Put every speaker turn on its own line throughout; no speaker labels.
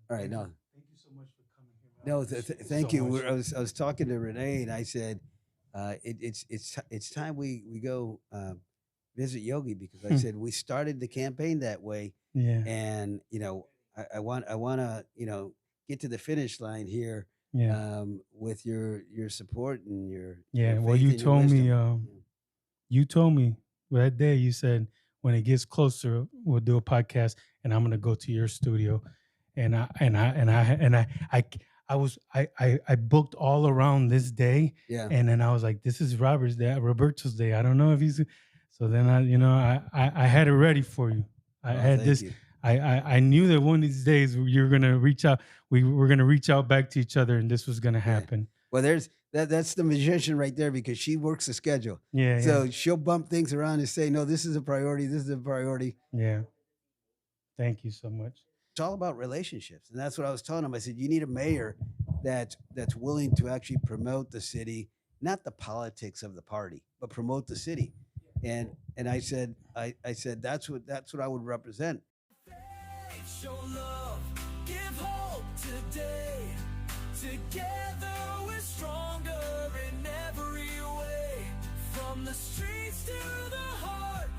All right, no,
Thank you so much for coming here, man. I
no,
appreciate you so
thank you.
much.
I was talking to Renee, and I said, it's time we go visit Yogi because I
Hmm.
said we started the campaign that way,
Yeah,
and I want to get to the finish line here
yeah,
with your support and your
yeah. Well,
faith and your wisdom.
you told me that day. You said when it gets closer, we'll do a podcast, and I'm gonna go to your studio, and I booked all around this day,
Yeah.
and then I was like, this is Robert's day, Roberto's day. I don't know if he's. So then I had it ready for you. I
Oh,
had
thank
this.
you.
I knew that one of these days you're gonna reach out. We were gonna reach out back to each other, and this was gonna
Yeah.
happen.
Well, that's the magician right there because she works the schedule.
Yeah, yeah,
So she'll bump things around and say, "No, this is a priority. This is a priority."
yeah. Thank you so much.
It's all about relationships, and that's what I was telling him. I said, "You need a mayor that's willing to actually promote the city, not the politics of the party, but promote the city." And I said that's what I would represent.
Faith, show love, give hope today. Together we're stronger in every way. From the streets to the heart,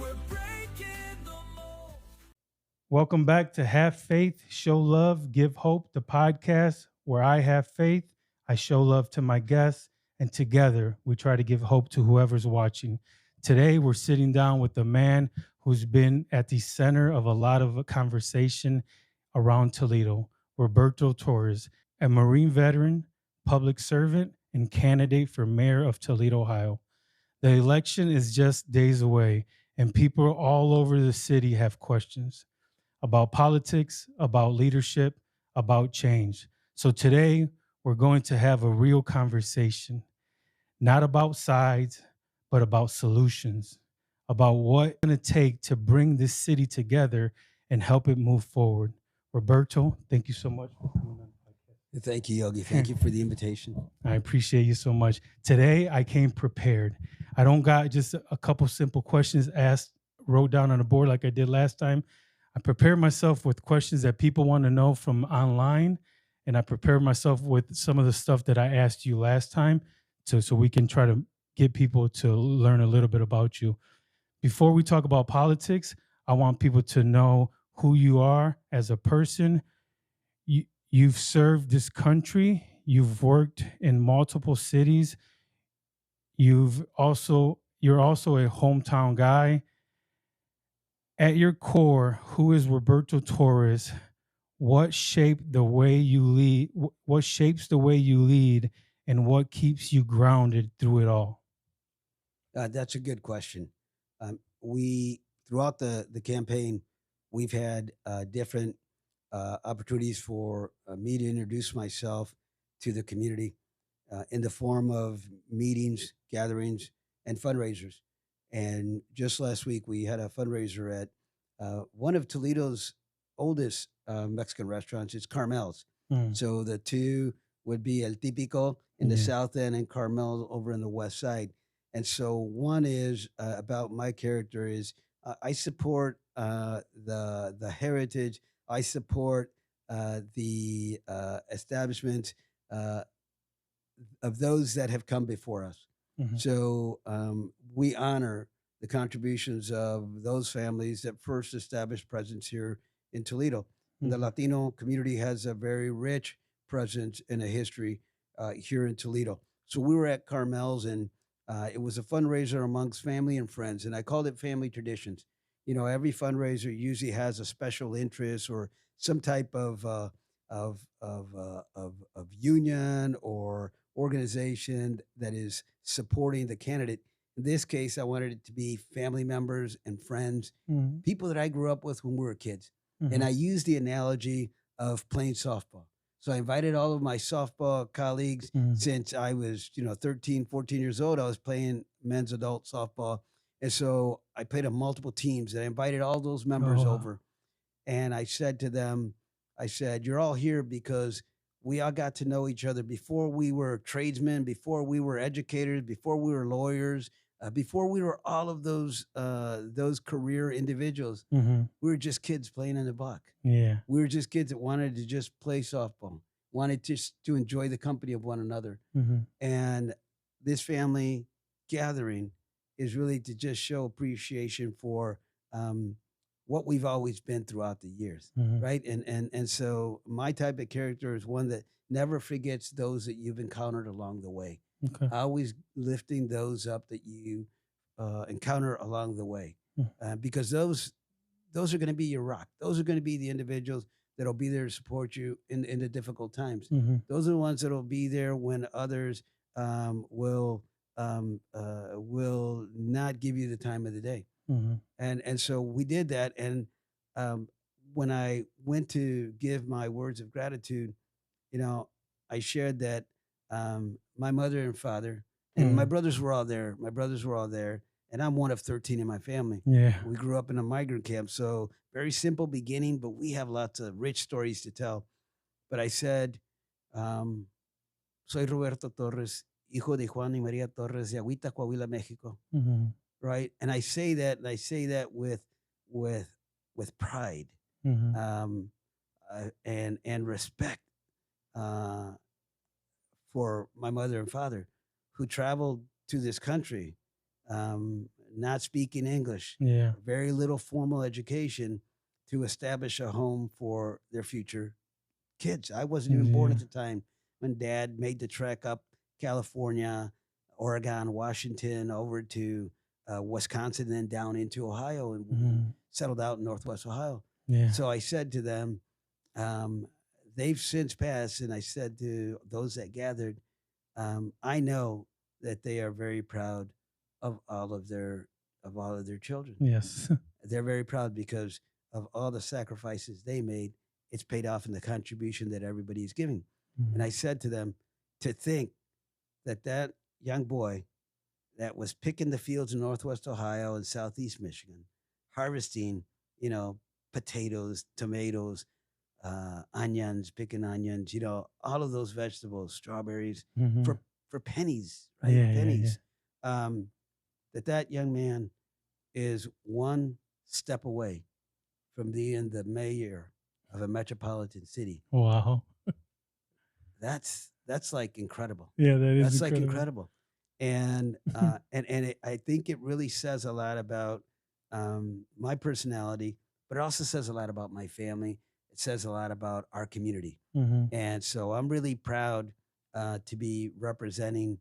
we're breaking the mold.
Welcome back to Have Faith, Show Love, Give Hope, the podcast where I have faith, I show love to my guests, and together we try to give hope to whoever's watching. Today we're sitting down with a man who's been at the center of a lot of conversation around Toledo, Roberto Torres, a Marine veteran, public servant, and candidate for mayor of Toledo, Ohio. The election is just days away, and people all over the city have questions about politics, about leadership, about change. So today, we're going to have a real conversation, not about sides, but about solutions, about what it's going to take to bring this city together and help it move forward. Roberto, thank you so much for coming on
Thank you, Yogi.
the
Thank
podcast.
you for the invitation.
I appreciate you so much. Today, I came prepared. I don't got just a couple simple questions asked, wrote down on a board like I did last time. I prepared myself with questions that people want to know from online, and I prepared myself with some of the stuff that I asked you last time, so we can try to get people to learn a little bit about you. Before we talk about politics, I want people to know who you are as a person. You've served this country. You've worked in multiple cities. You're also a hometown guy. At your core, who is Roberto Torres? What shaped the way you lead? What shapes the way you lead, and what keeps you grounded through it all?
That's a good question. We throughout the campaign, we've had different opportunities for me to introduce myself to the community in the form of meetings, gatherings, and fundraisers. And just last week, we had a fundraiser at one of Toledo's oldest Mexican restaurants. It's Carmel's.
Mm,
So the two would be El Típico in the
yeah.
south end and Carmel over in the west side. And so one is about my character is I support the heritage. I support the establishment uh, of those that have come before us.
Mhm,
So we honor the contributions of those families that first established presence here in Toledo. And the
mhm,
Latino community has a very rich presence and a history here in Toledo. So we were at Carmel's, and it was a fundraiser amongst family and friends, and I called it Family Traditions. You know, every fundraiser usually has a special interest or some type of union or organization that is supporting the candidate. In this case, I wanted it to be family members and friends,
mhm,
people that I grew up with when we were kids. And
mhm,
I used the analogy of playing softball. So I invited all of my softball colleagues
mhm.
since I was, 13, 14 years old. I was playing men's adult softball. And so I played on multiple teams and I invited all those
Oh,
members
wow.
over. And I said to them, I said, you're all here because we all got to know each other before we were tradesmen, before we were educators, before we were lawyers. Before we were all of those career individuals,
Mm-hmm.
we were just kids playing in the block.
Yeah.
We were just kids that wanted to just play softball, wanted just to enjoy the company of one another.
Mm-hmm.
And this family gathering is really to just show appreciation for um, what we've always been throughout the years,
Mm-hmm.
right? And so my type of character is one that never forgets those that you've encountered along the way,
Okay.
always lifting those up that you encounter along the way,
Mm.
because those are going to be your rock. Those are going to be the individuals that'll be there to support you in the difficult times.
Mm-hmm.
Those are the ones that'll be there when others will not give you the time of the day.
Mm-hmm.
And so we did that. And um, when I went to give my words of gratitude, you know, I shared that my mother and father and my
Mm.
brothers were all there. My brothers were all there, and I'm one of 13 in my family.
Yeah.
We grew up in a migrant camp, so very simple beginning, but we have lots of rich stories to tell. But I said, um, "Soy Roberto Torres, hijo de Juan y María Torres de Agüita, Coahuila, México."
Mm-hmm.
Right, and I say that, and I say that with with pride,
Mm-hmm.
and respect uh, for my mother and father, who traveled to this country, not speaking English,
Yeah.
very little formal education, to establish a home for their future kids. I wasn't even born
Yeah.
at the time when Dad made the trek up California, Oregon, Washington, over to Wisconsin, and then down into Ohio, and
Mm-hmm.
settled out in Northwest Ohio.
Yeah.
So I said to them, um, they've since passed, and I said to those that gathered, I know that they are very proud of all of their children.
Yes.
They're very proud because of all the sacrifices they made. It's paid off in the contribution that everybody is giving. And
Mm-hmm.
I said to them, to think that that young boy that was picking the fields in Northwest Ohio and Southeast Michigan, harvesting, you know, potatoes, tomatoes, onions, picking onions, you know, all of those vegetables, strawberries,
Mm-hmm.
for pennies, right?
Yeah. Yeah. Yeah.
Pennies. Um, that young man is one step away from being the mayor of a metropolitan city.
Wow.
That's like incredible.
Yeah, that is
That's like
incredible.
incredible. And I think it really says a lot about my personality, but it also says a lot about my family. It says a lot about our community.
Mm-hmm.
And so I'm really proud to be representing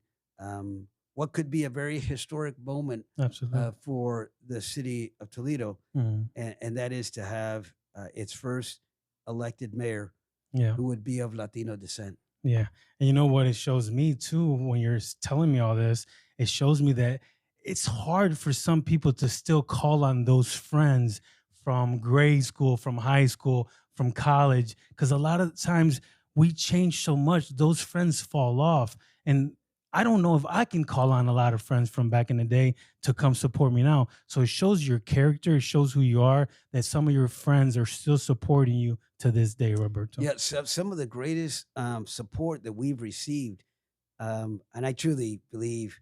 what could be a very historic moment
Absolutely.
for the city of Toledo,
Mm-hmm.
and that is to have its first elected mayor
Yeah.
who would be of Latino descent.
Yeah. And you know what it shows me too when you're telling me all this? It shows me that it's hard for some people to still call on those friends from grade school, from high school, from college, because a lot of times we change so much, those friends fall off. And I don't know if I can call on a lot of friends from back in the day to come support me now. So it shows your character, it shows who you are, that some of your friends are still supporting you to this day, Roberto.
Yeah, some of the greatest support that we've received, and I truly believe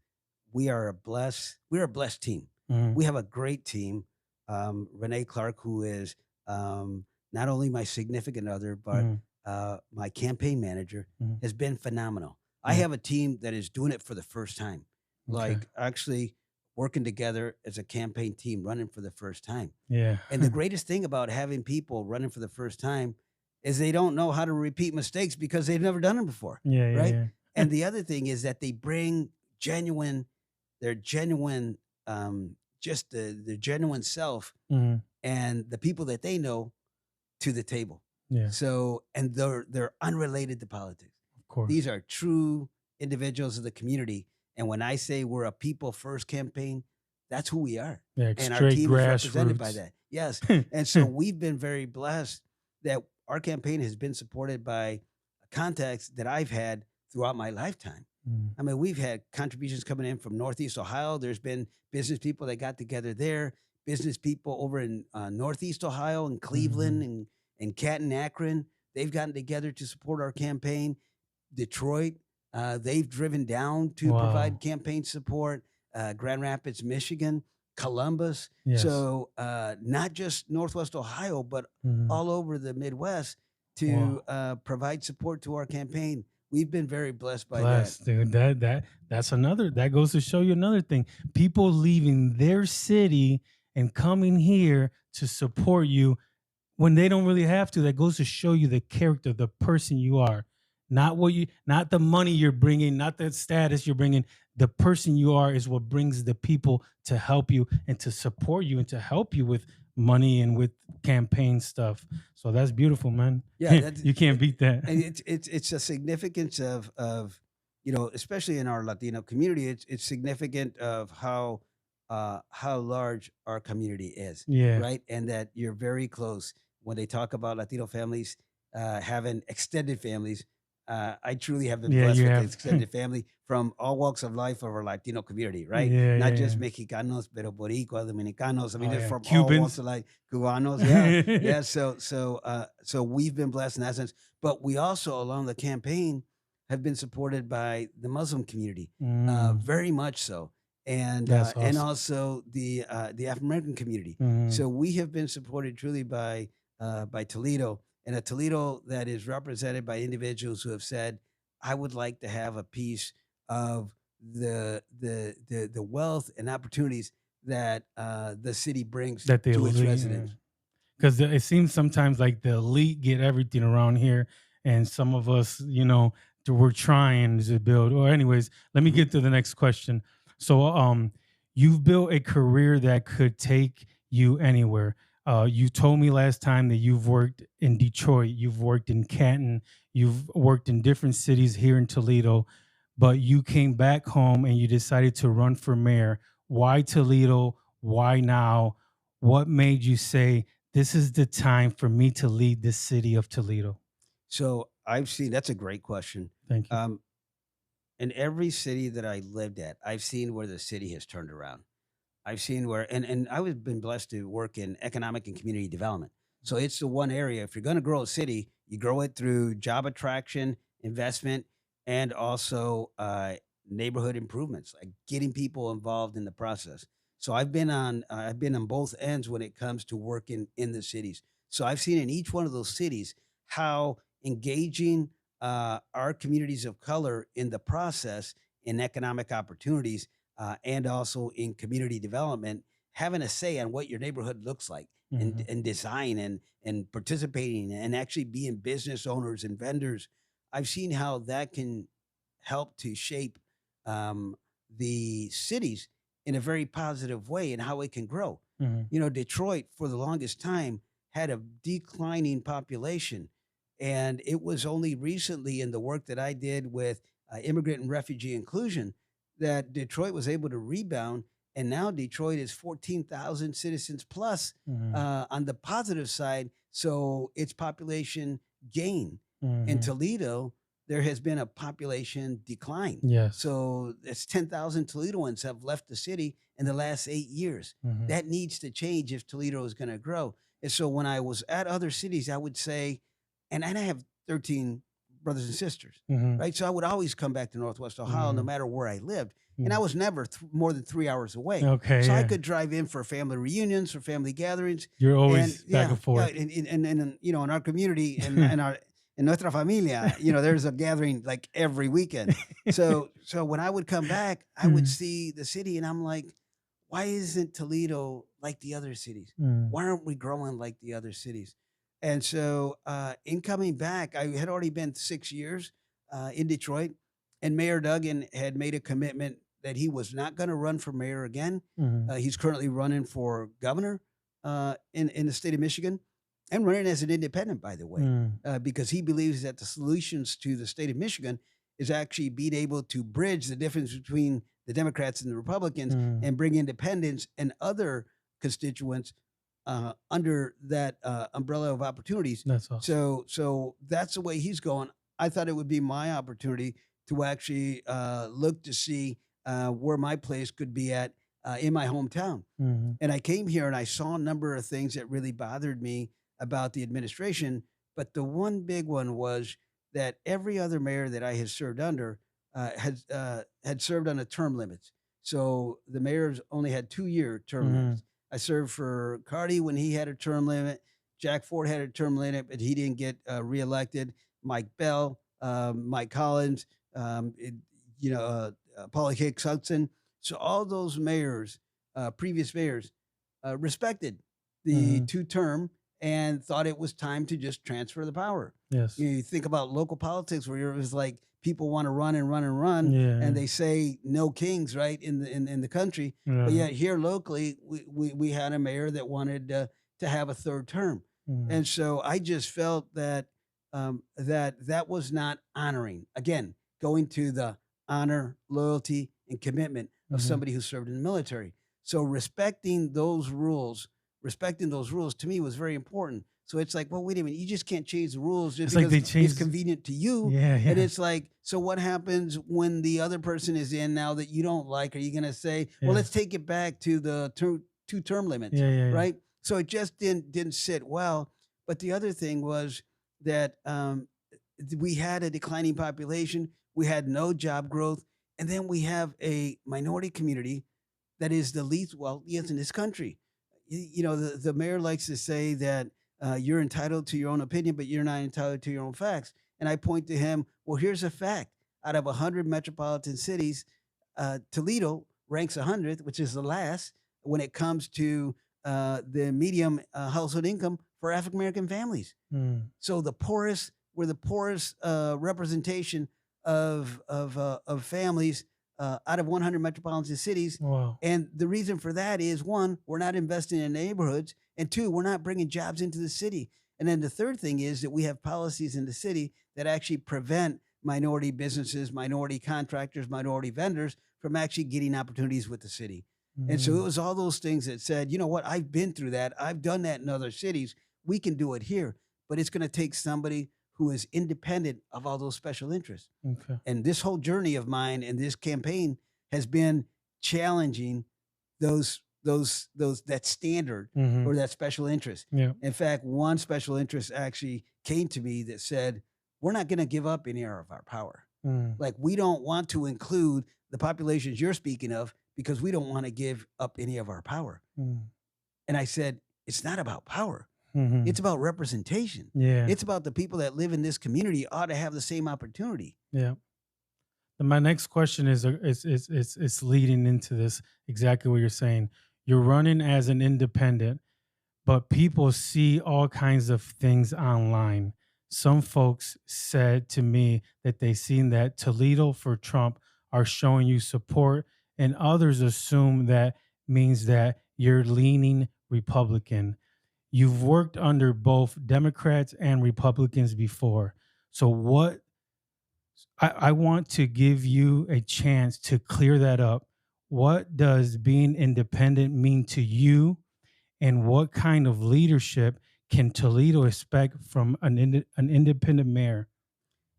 we're a blessed team.
Mhm.
We have a great team. Renee Clark, who is not only my significant other, but
Mhm.
my campaign manager,
Mhm.
has been phenomenal. I
Yeah.
have a team that is doing it for the first time,
Okay.
like actually working together as a campaign team, running for the first time.
Yeah.
And the greatest thing about having people running for the first time is they don't know how to repeat mistakes because they've never done them before,
Yeah, yeah,
right?
yeah.
And the other thing is that they bring their genuine, just their genuine self
Mhm.
and the people that they know to the table.
Yeah,
So, and they're unrelated to politics.
of course.
These are true individuals of the community. And when I say we're a people first campaign, that's who we are.
Yeah,
And our
straight
team is represented by
grassroots.
that. Yes. And so we've been very blessed that our campaign has been supported by contacts that I've had throughout my lifetime.
Mm.
I mean, we've had contributions coming in from Northeast Ohio. There's been business people that got together there, business people over in Northeast Ohio and Cleveland and Canton, Akron. They've gotten together to support our campaign. Detroit, they've driven down to
Wow.
provide campaign support. Grand Rapids, Michigan, Columbus.
Yes.
So not just Northwest Ohio, but
Mhm.
all over the Midwest to
Wow.
provide support to our campaign. We've been very blessed by that.
Blessed, dude. That's another, that goes to show you another thing. People leaving their city and coming here to support you when they don't really have to. That goes to show you the character, the person you are. Not what you, not the money you're bringing, not the status you're bringing. The person you are is what brings the people to help you and to support you and to help you with money and with campaign stuff. So that's beautiful, man.
Yeah, that's
You can't beat that.
and it's a significance of especially in our Latino community, it's significant of how large our community is,
Yeah.
right? And that you're very close. When they talk about Latino families having extended families, I truly have been
Yeah,
blessed
you
with an
have.
extended family from all walks of life of our Latino community, right?
Yeah,
Not
yeah,
just
yeah.
Mexicanos, pero Boricua, Dominicanos. I mean,
Oh
they're
yeah.
from all walks
Cubans.
of life. Cubanos, yeah, yeah. So we've been blessed in that sense. But we also, along the campaign, have been supported by the Muslim community,
Mm,
very much so,
that's
and
awesome.
also the African American community.
Mm,
So we have been supported truly by Toledo, and a Toledo that is represented by individuals who have said, "I would like to have a piece of the wealth and opportunities that the city brings
that the
to its
elite,
residents."
because it seems sometimes like the elite get everything around here, and some of us, we're trying to build. Or, anyways, let me
Mhm.
get to the next question. So, you've built a career that could take you anywhere. You told me last time that you've worked in Detroit, you've worked in Canton, you've worked in different cities here in Toledo, but you came back home and you decided to run for mayor. Why Toledo? Why now? What made you say, this is the time for me to lead the city of Toledo?
So I've seen that's a great question.
Thank you.
Um, in every city that I lived at, I've seen where the city has turned around. I've seen where, and I've been blessed to work in economic and community development. So it's the one area. If you're going to grow a city, you grow it through job attraction, investment, and also neighborhood improvements, like getting people involved in the process. So I've been on both ends when it comes to working in the cities. So I've seen in each one of those cities how engaging our communities of color in the process in economic opportunities and also in community development, having a say on what your neighborhood looks like
Mhm.
and design and participating and actually being business owners and vendors. I've seen how that can help to shape um, the cities in a very positive way and how it can grow.
Mhm.
Detroit for the longest time had a declining population. And it was only recently in the work that I did with immigrant and refugee inclusion that Detroit was able to rebound. And now Detroit is 14,000 citizens plus
Mhm.
on the positive side. So its population gain. In
Mhm.
Toledo, there has been a population decline.
Yes.
So it's 10,000 Toledoans have left the city in the last 8 years.
Mhm.
That needs to change if Toledo is going to grow. And so when I was at other cities, I would say, and I have 13 brothers and sisters,
Mhm.
right? So I would always come back to Northwest Ohio no
Mhm.
matter where I lived. And I
Mhm.
was never more than 3 hours away.
Okay,
So I
yeah.
could drive in for family reunions, for family gatherings.
You're
And
always back
yeah,
and
yeah.
forth.
In our community and in our, in Nuestra Familia, there's a gathering like every weekend. So when I would come back, I would
Mm,
see the city and I'm like, why isn't Toledo like the other cities?
mm,
Why aren't we growing like the other cities? And so, in coming back, I had already been 6 years in Detroit, and Mayor Duggan had made a commitment that he was not going to run for mayor again.
mhm,
He's currently running for governor in the state of Michigan, and running as an independent, by the way,
mm,
because he believes that the solutions to the state of Michigan is actually being able to bridge the difference between the Democrats and the Republicans
mm.
and bring independents and other constituents under that umbrella of opportunities.
That's awesome.
So that's the way he's going. I thought it would be my opportunity to actually look to see where my place could be at in my hometown.
Mhm,
And I came here and I saw a number of things that really bothered me about the administration. But the one big one was that every other mayor that I had served under had served on a term limits. So the mayors only had 2-year term limits. I served for Cardi when he had a term limit. Jack Ford had a term limit, but he didn't get reelected. Mike Bell, Mike Collins, it, Paula Hicks Hudson. So all those mayors, previous mayors, respected the
Mhm.
2-term and thought it was time to just transfer the power.
Yes.
You think about local politics where it was like people want to run and run and run,
Yeah.
and they say no kings, right, in the country. But
Yeah.
yet here locally, we had a mayor that wanted to have a 3rd term,
Mhm.
and so I just felt that that was not honoring. Again, going to the honor, loyalty, and commitment of
Mhm.
somebody who served in the military. So respecting those rules to me was very important. So it's like, well, wait a minute, you just can't change the rules just
It's like
because
they
it's
changed.
convenient to you.
Yeah.
And
Yeah.
it's like, so what happens when the other person is in now that you don't like? Are you going to say, well,
Yeah.
let's take it back to the 2-term limits,
Yeah. Yeah. Yeah.
right? So it just didn't sit well. But the other thing was that we had a declining population, we had no job growth, and then we have a minority community that is the least wealthiest in this country. The mayor likes to say that you're entitled to your own opinion, but you're not entitled to your own facts. And I point to him, well, here's a fact. Out of 100 metropolitan cities, Toledo ranks 100th, which is the last when it comes to the medium household income for African American families.
Mm.
So we're the poorest representation of families out of 100 metropolitan cities.
Wow.
And the reason for that is, one, we're not investing in neighborhoods, and two, we're not bringing jobs into the city. And then the third thing is that we have policies in the city that actually prevent minority businesses, minority contractors, minority vendors from actually getting opportunities with the city. And so it
Mm.
was all those things that said, you know what, I've been through that. I've done that in other cities. We can do it here, but it's going to take somebody who is independent of all those special interests.
Okay.
And this whole journey of mine and this campaign has been challenging that standard
Mhm.
or that special interest.
Yeah.
In fact, one special interest actually came to me that said, we're not going to give up any of our power.
Mm.
Like, we don't want to include the populations you're speaking of because we don't want to give up any of our power.
Mm.
And I said, it's not about power.
Mhm.
It's about representation.
Yeah.
It's about the people that live in this community ought to have the same opportunity.
Yeah. And my next question is leading into this exactly what you're saying. You're running as an independent, but people see all kinds of things online. Some folks said to me that they seen that Toledo for Trump are showing you support, and others assume that means that you're leaning Republican. You've worked under both Democrats and Republicans before. So I want to give you a chance to clear that up. What does being independent mean to you? And what kind of leadership can Toledo expect from an independent mayor?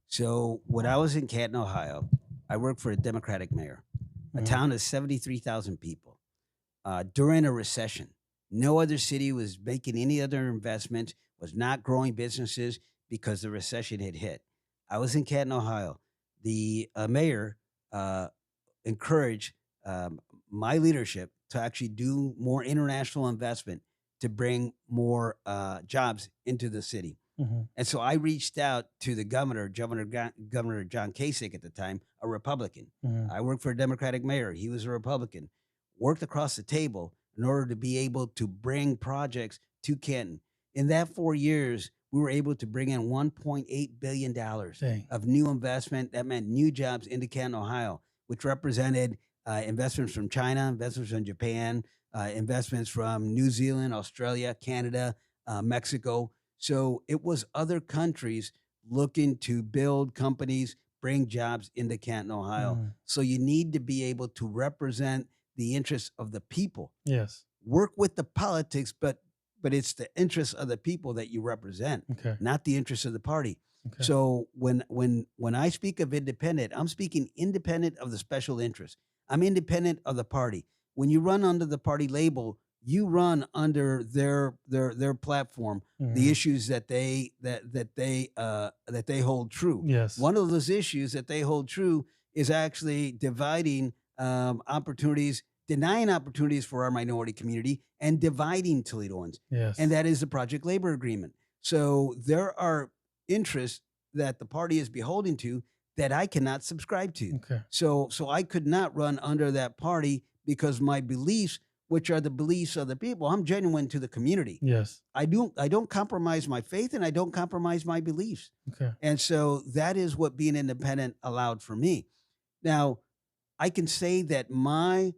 So when I was in Canton, Ohio, I worked for a Democratic mayor, a
Mhm.
town of 73,000 people. During a recession, no other city was making any other investments, was not growing businesses because the recession had hit. I was in Canton, Ohio. The mayor uh, encourage my leadership to actually do more international investment to bring more jobs into the city.
Mhm.
And so I reached out to the Governor John Kasich at the time, a Republican.
Mhm.
I worked for a Democratic mayor. He was a Republican. Worked across the table in order to be able to bring projects to Canton. In that 4 years, we were able to bring in $1.8 billion
Dang.
of new investment. That meant new jobs into Canton, Ohio, which represented investments from China, investments from Japan, investments from New Zealand, Australia, Canada, Mexico. So it was other countries looking to build companies, bring jobs into Canton, Ohio.
Mhm.
So you need to be able to represent the interests of the people.
Yes.
Work with the politics, but it's the interests of the people that you represent,
Okay.
not the interests of the party.
Okay.
So when I speak of independent, I'm speaking independent of the special interest. I'm independent of the party. When you run under the party label, you run under their platform, the
Mhm.
issues that they hold true.
Yes.
One of those issues that they hold true is actually dividing opportunities, denying opportunities for our minority community, and dividing Toledoans.
Yes.
And that is the Project Labor Agreement. So there are interests that the party is beholden to that I cannot subscribe to.
Okay.
So I could not run under that party because my beliefs, which are the beliefs of the people, I'm genuine to the community.
Yes.
I don't compromise my faith, and I don't compromise my beliefs.
Okay.
And so that is what being independent allowed for me. Now, I can say that my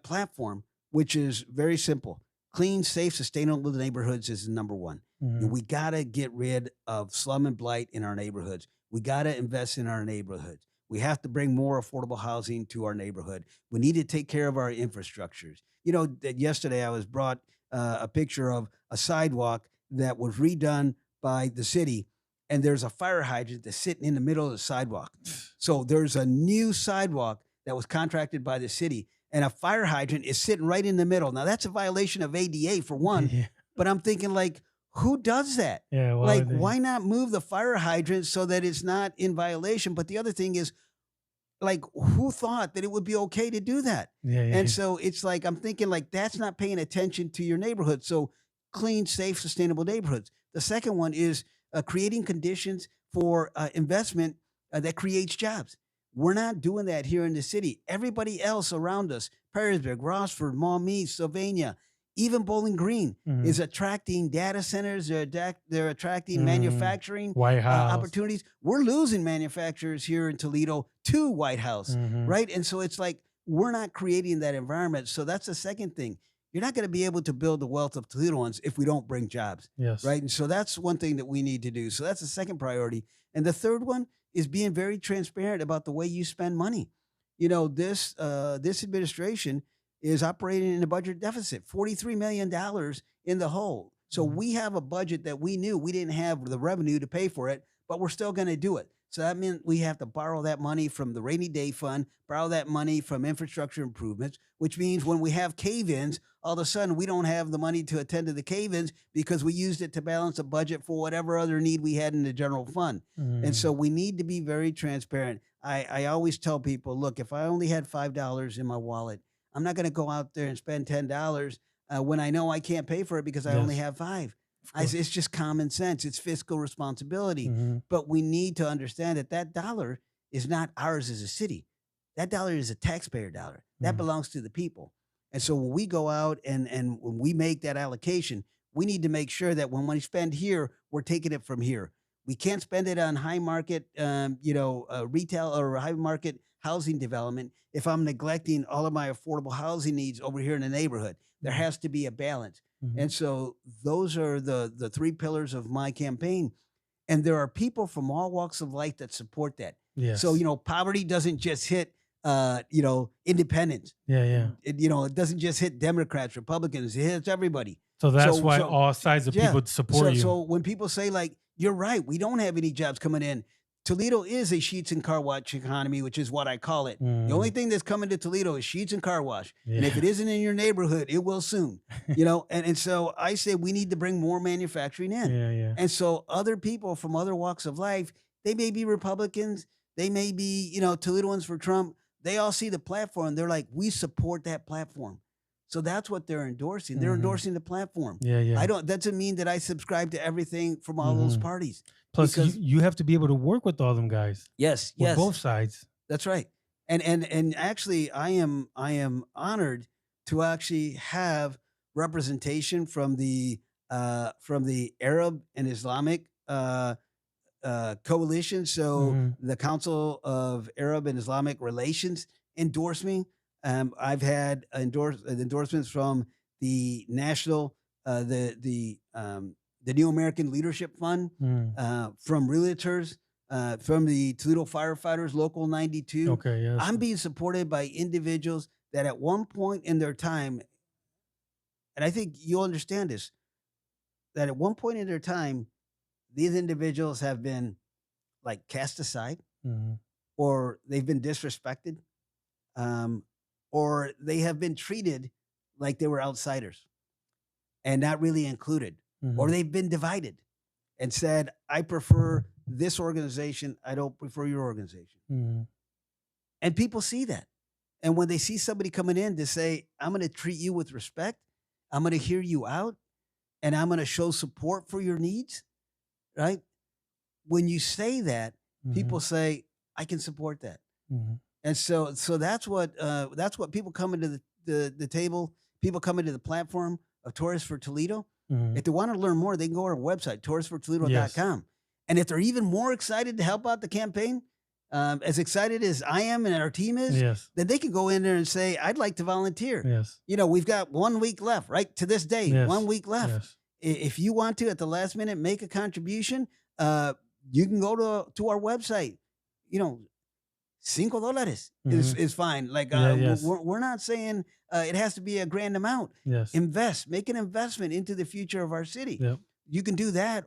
platform, which is very simple, clean, safe, sustainable neighborhoods, is number one.
Mhm.
We got to get rid of slum and blight in our neighborhoods. We got to invest in our neighborhoods. We have to bring more affordable housing to our neighborhood. We need to take care of our infrastructures. You know, that yesterday I was brought a picture of a sidewalk that was redone by the city, and there's a fire hydrant that's sitting in the middle of the sidewalk. So there's a new sidewalk that was contracted by the city, and a fire hydrant is sitting right in the middle. Now, that's a violation of ADA for one,
Yeah.
but I'm thinking, like, who does that?
Yeah. Well,
Like, why not move the fire hydrant so that it's not in violation? But the other thing is, like, who thought that it would be okay to do that?
Yeah. Yeah.
And so it's like, I'm thinking, like, that's not paying attention to your neighborhood. So clean, safe, sustainable neighborhoods. The second one is creating conditions for investment that creates jobs. We're not doing that here in the city. Everybody else around us, Perrysburg, Rossford, Maumee, Sylvania, even Bowling Green
Mhm.
is attracting data centers. They're attracting
Mhm.
manufacturing
White House.
opportunities. We're losing manufacturers here in Toledo to White House,
Mhm.
right? And so it's like, we're not creating that environment. So that's the second thing. You're not going to be able to build the wealth of Toledoans if we don't bring jobs,
Yes.
right? And so that's one thing that we need to do. So that's the second priority. And the third one is being very transparent about the way you spend money. You know, this administration is operating in a budget deficit, $43 million in the hole. So
Mhm.
we have a budget that we knew we didn't have the revenue to pay for it, but we're still going to do it. So that meant we have to borrow that money from the rainy day fund, borrow that money from infrastructure improvements, which means when we have cave-ins, all of a sudden we don't have the money to attend to the cave-ins because we used it to balance a budget for whatever other need we had in the general fund.
Mhm.
And so we need to be very transparent. I always tell people, look, if I only had $5 in my wallet, I'm not going to go out there and spend $10 when I know I can't pay for it because I only
Yes.
have 5.
Of course.
It's just common sense. It's fiscal responsibility.
Mhm.
But we need to understand that that dollar is not ours as a city. That dollar is a taxpayer dollar. That
Mhm.
belongs to the people. And so when we go out and when we make that allocation, we need to make sure that when we spend here, we're taking it from here. We can't spend it on high market, retail or high market housing development if I'm neglecting all of my affordable housing needs over here in the neighborhood. There
Mhm.
has to be a balance.
Mhm.
And so those are the 3 pillars of my campaign. And there are people from all walks of life that support that.
Yes.
So, poverty doesn't just hit, independents.
Yeah. Yeah.
It doesn't just hit Democrats, Republicans. It hits everybody.
So that's
So-
why
so-
all sides of
yeah.
people support you.
So when people say, like, you're right, we don't have any jobs coming in. Toledo is a sheets and car wash economy, which is what I call it. The only thing that's coming to Toledo is sheets and car wash. And if
Yeah.
it isn't in your neighborhood, it will soon. And so I say we need to bring more manufacturing in.
Yeah. Yeah.
And so other people from other walks of life, they may be Republicans, they may be, Toledoans for Trump. They all see the platform. They're like, we support that platform. So that's what they're endorsing. They're
Mhm.
endorsing the platform.
Yeah. Yeah.
That doesn't mean that I subscribe to everything from all those
Mhm.
parties.
Plus,
because-
you have to be able to work with all them guys.
Yes,
With
yes.
both sides.
That's right. And actually I am honored to actually have representation from the Arab and Islamic coalition. So
Mhm.
the Council of Arab and Islamic Relations endorsed me. I've had endorsements from the national the New American Leadership Fund,
Mm.
from realtors, from the Toledo Firefighters Local 92.
Okay. Yes.
I'm being supported by individuals that at one point in their time, and I think you'll understand this, that at one point in their time, these individuals have been like cast aside,
Mhm.
or they've been disrespected, or they have been treated like they were outsiders and not really included, or
Mhm.
they've been divided and said, I prefer this organization, I don't prefer your organization.
Mhm.
And people see that. And when they see somebody coming in to say, I'm going to treat you with respect, I'm going to hear you out, and I'm going to show support for your needs, right? When you say that, people say, I can support that. And so that's what people coming to the table, people coming to the platform of Torres for Toledo. If they want to learn more, they can go to our website, torresfortoledo.com. And if they're even more excited to help out the campaign, as excited as I am and our team is,
Yes.
then they can go in there and say, I'd like to volunteer.
Yes.
We've got 1 week left, right? To this day,
Yes.
1 week left.
Yes.
If you want to, at the last minute, make a contribution, you can go to our website. $5 is fine. Like,
yes.
we're not saying it has to be a grand amount.
Yes.
Make an investment into the future of our city.
Yep.
You can do that.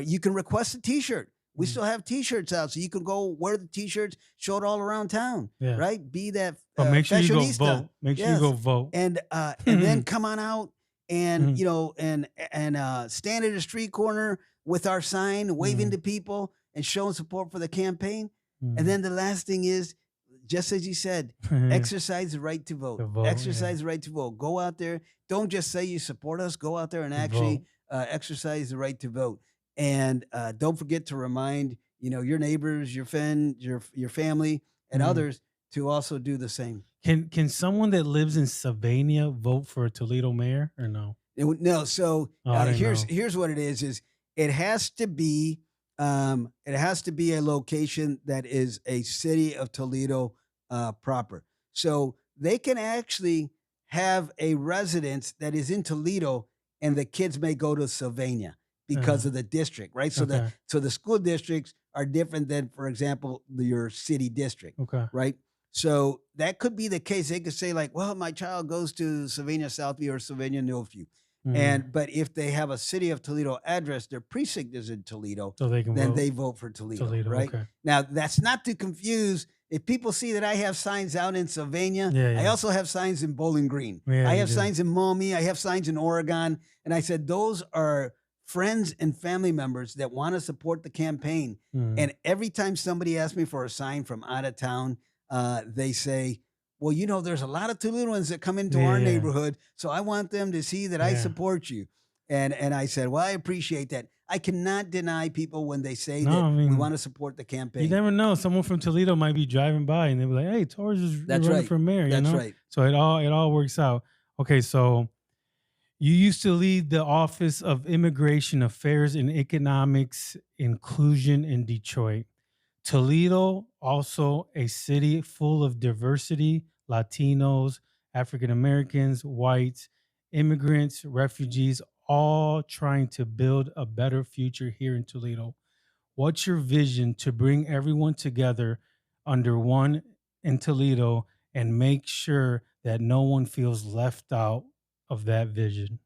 You can request a t-shirt. We still have t-shirts out, so you can go wear the t-shirts, show it all around town,
Yeah.
right? Be that
But make sure you go
fashionista.
vote. Make sure you
Yes.
go vote.
And then come on out and stand at a street corner with our sign, waving to people and showing support for the campaign. And then the last thing is, just as you said, exercise the right to vote. Exercise the right to vote. Go out there. Don't just say you support us. Go out there and actually exercise the right to vote. And don't forget to remind your neighbors, your friends, your family, and others to also do the same.
Can someone that lives in Sylvania vote for a Toledo mayor or no?
No. So here's
know.
here's what it is it has to be a location that is a city of Toledo proper. So they can actually have a residence that is in Toledo, and the kids may go to Sylvania because of the district, right? So
Okay.
the school districts are different than, for example, your city district,
Okay.
right? So that could be the case. They could say like, well, my child goes to Sylvania Southview or Sylvania Northview. But if they have a city of Toledo address, their precinct is in Toledo,
So they can
then
vote.
they vote for Toledo, right?
Okay.
Now, that's not to confuse. If people see that I have signs out in Sylvania,
Yeah.
I also have signs in Bowling Green.
Yeah,
I
you
have
do.
signs in Maumee. I have signs in Oregon. And I said, those are friends and family members that want to support the campaign. And every time somebody asks me for a sign from out of town, they say, well, there's a lot of Toledoans that come into our neighborhood, so I want them to see that I support you. And I said, well, I appreciate that. I cannot deny people when they say that we want to support the campaign.
You never know. Someone from Toledo might be driving by and they'll be like, hey, Torres is running
right.
for mayor.
That's
you know?
right.
So it all works out. Okay, so you used to lead the Office of Immigration Affairs and Economics Inclusion in Detroit. Toledo, also a city full of diversity, Latinos, African Americans, whites, immigrants, refugees, all trying to build a better future here in Toledo. What's your vision to bring everyone together under one in Toledo and make sure that no one feels left out of that vision?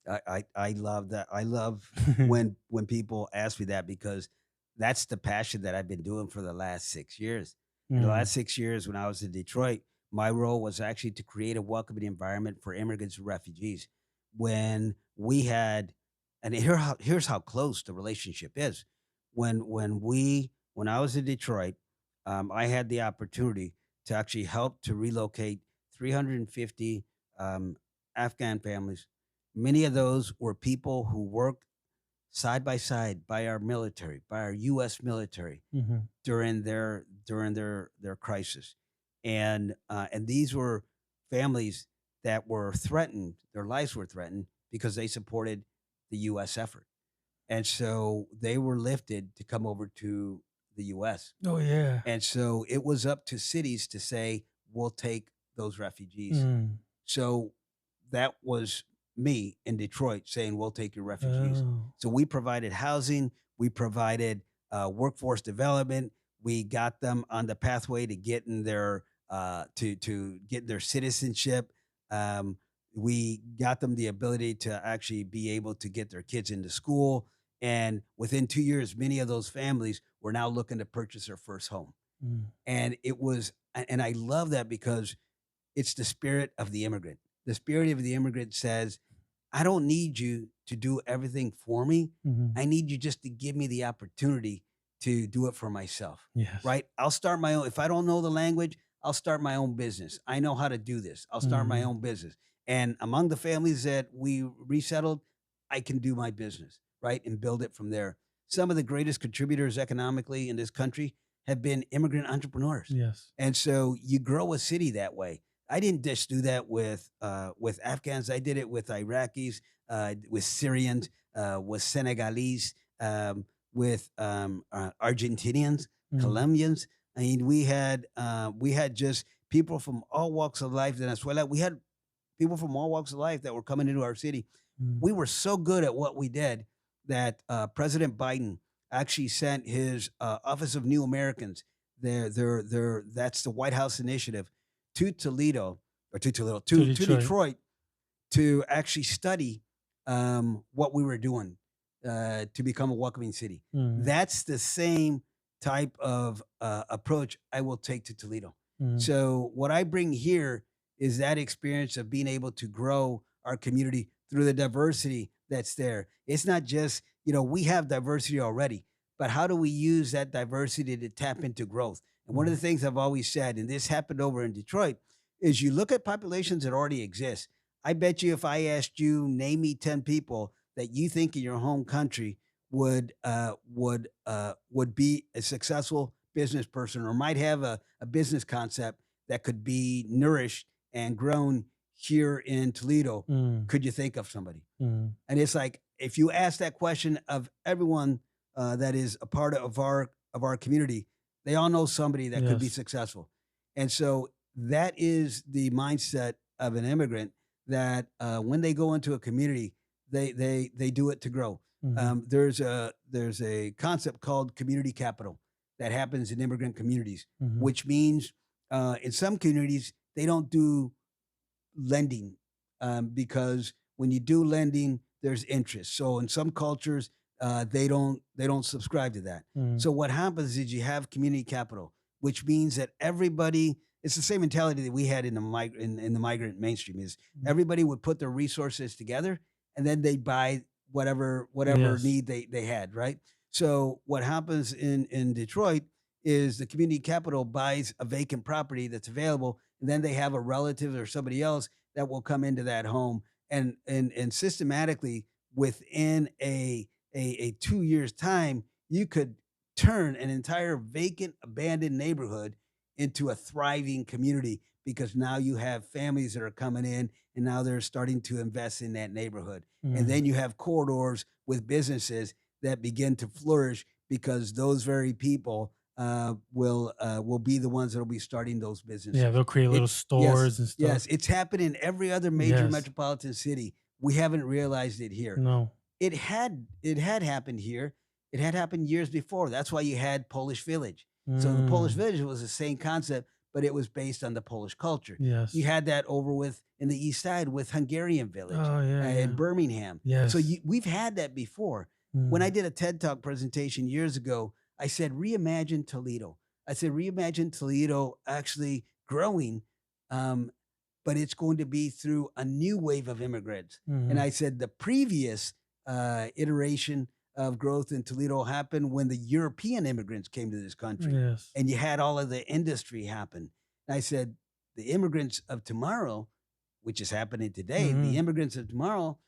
I love that. I love when people ask me that, because that's the passion that I've been doing for the last 6 years. In the last 6 years, when I was in Detroit, my role was actually to create a welcoming environment for immigrants and refugees. When we had, and here's how close the relationship is. When I was in Detroit, I had the opportunity to actually help to relocate 350 Afghan families. Many of those were people who worked side by side by our military, by our U.S. military during their crisis, and these were families that were threatened. Their lives were threatened because they supported the U.S. effort, and so they were lifted to come over to the U.S.
Oh, yeah.
And so it was up to cities to say, we'll take those refugees. So that was me in Detroit saying, we'll take your refugees.
Oh.
So we provided housing, we provided workforce development, we got them on the pathway to getting their to get their citizenship. We got them the ability to actually be able to get their kids into school. And within 2 years, many of those families were now looking to purchase their first home. And I love that, because it's the spirit of the immigrant. The spirit of the immigrant says, I don't need you to do everything for me. I need you just to give me the opportunity to do it for myself.
Yes.
Right? I'll start my own. If I don't know the language, I'll start my own business. I know how to do this. I'll start my own business. And among the families that we resettled, I can do my business, right? And build it from there. Some of the greatest contributors economically in this country have been immigrant entrepreneurs.
Yes.
And so you grow a city that way. I didn't just do that with Afghans. I did it with Iraqis, with Syrians, with Senegalese, with Argentinians, Colombians. I mean, we had just people from all walks of life. Venezuela, we had people from all walks of life that were coming into our city. We were so good at what we did that President Biden actually sent his Office of New Americans, that's the White House initiative, to Toledo or to Toledo to Detroit to actually study what we were doing to become a welcoming city. That's the same type of approach I will take to Toledo. So what I bring here is that experience of being able to grow our community through the diversity that's there. It's not just, we have diversity already, but how do we use that diversity to tap into growth? And one of the things I've always said, and this happened over in Detroit, is you look at populations that already exist. I bet you if I asked you, name me 10 people that you think in your home country would be a successful business person or might have a business concept that could be nourished and grown here in Toledo, could you think of somebody? And it's like, if you ask that question of everyone that is a part of our community, they all know somebody that could be successful. And so that is the mindset of an immigrant, that when they go into a community, they do it to grow. There's a concept called community capital that happens in immigrant communities, which means in some communities they don't do lending because when you do lending, there's interest. So in some cultures, they don't subscribe to that. So what happens is you have community capital, which means that everybody, it's the same mentality that we had in the migrant mainstream, is everybody would put their resources together and then they buy whatever need they had, right? So what happens in Detroit is the community capital buys a vacant property that's available, and then they have a relative or somebody else that will come into that home and systematically within a 2 years time, you could turn an entire vacant, abandoned neighborhood into a thriving community, because now you have families that are coming in and now they're starting to invest in that neighborhood. And then you have corridors with businesses that begin to flourish because those very people will be the ones that will be starting those businesses.
Yeah, they'll create little stores and stuff.
Yes, it's happened in every other major metropolitan city. We haven't realized it here.
No.
It had happened here. It had happened years before. That's why you had Polish Village. So the Polish Village was the same concept, but it was based on the Polish culture.
Yes.
You had that over with in the East Side with Hungarian Village in Birmingham.
Yes.
So we've had that before. When I did a TED Talk presentation years ago, I said, reimagine Toledo. I said, reimagine Toledo actually growing, but it's going to be through a new wave of immigrants. And I said, the previous iteration of growth in Toledo happened when the European immigrants came to this country.
Yes.
And you had all of the industry happen. And I said, the immigrants of tomorrow, which is happening today, the immigrants of tomorrow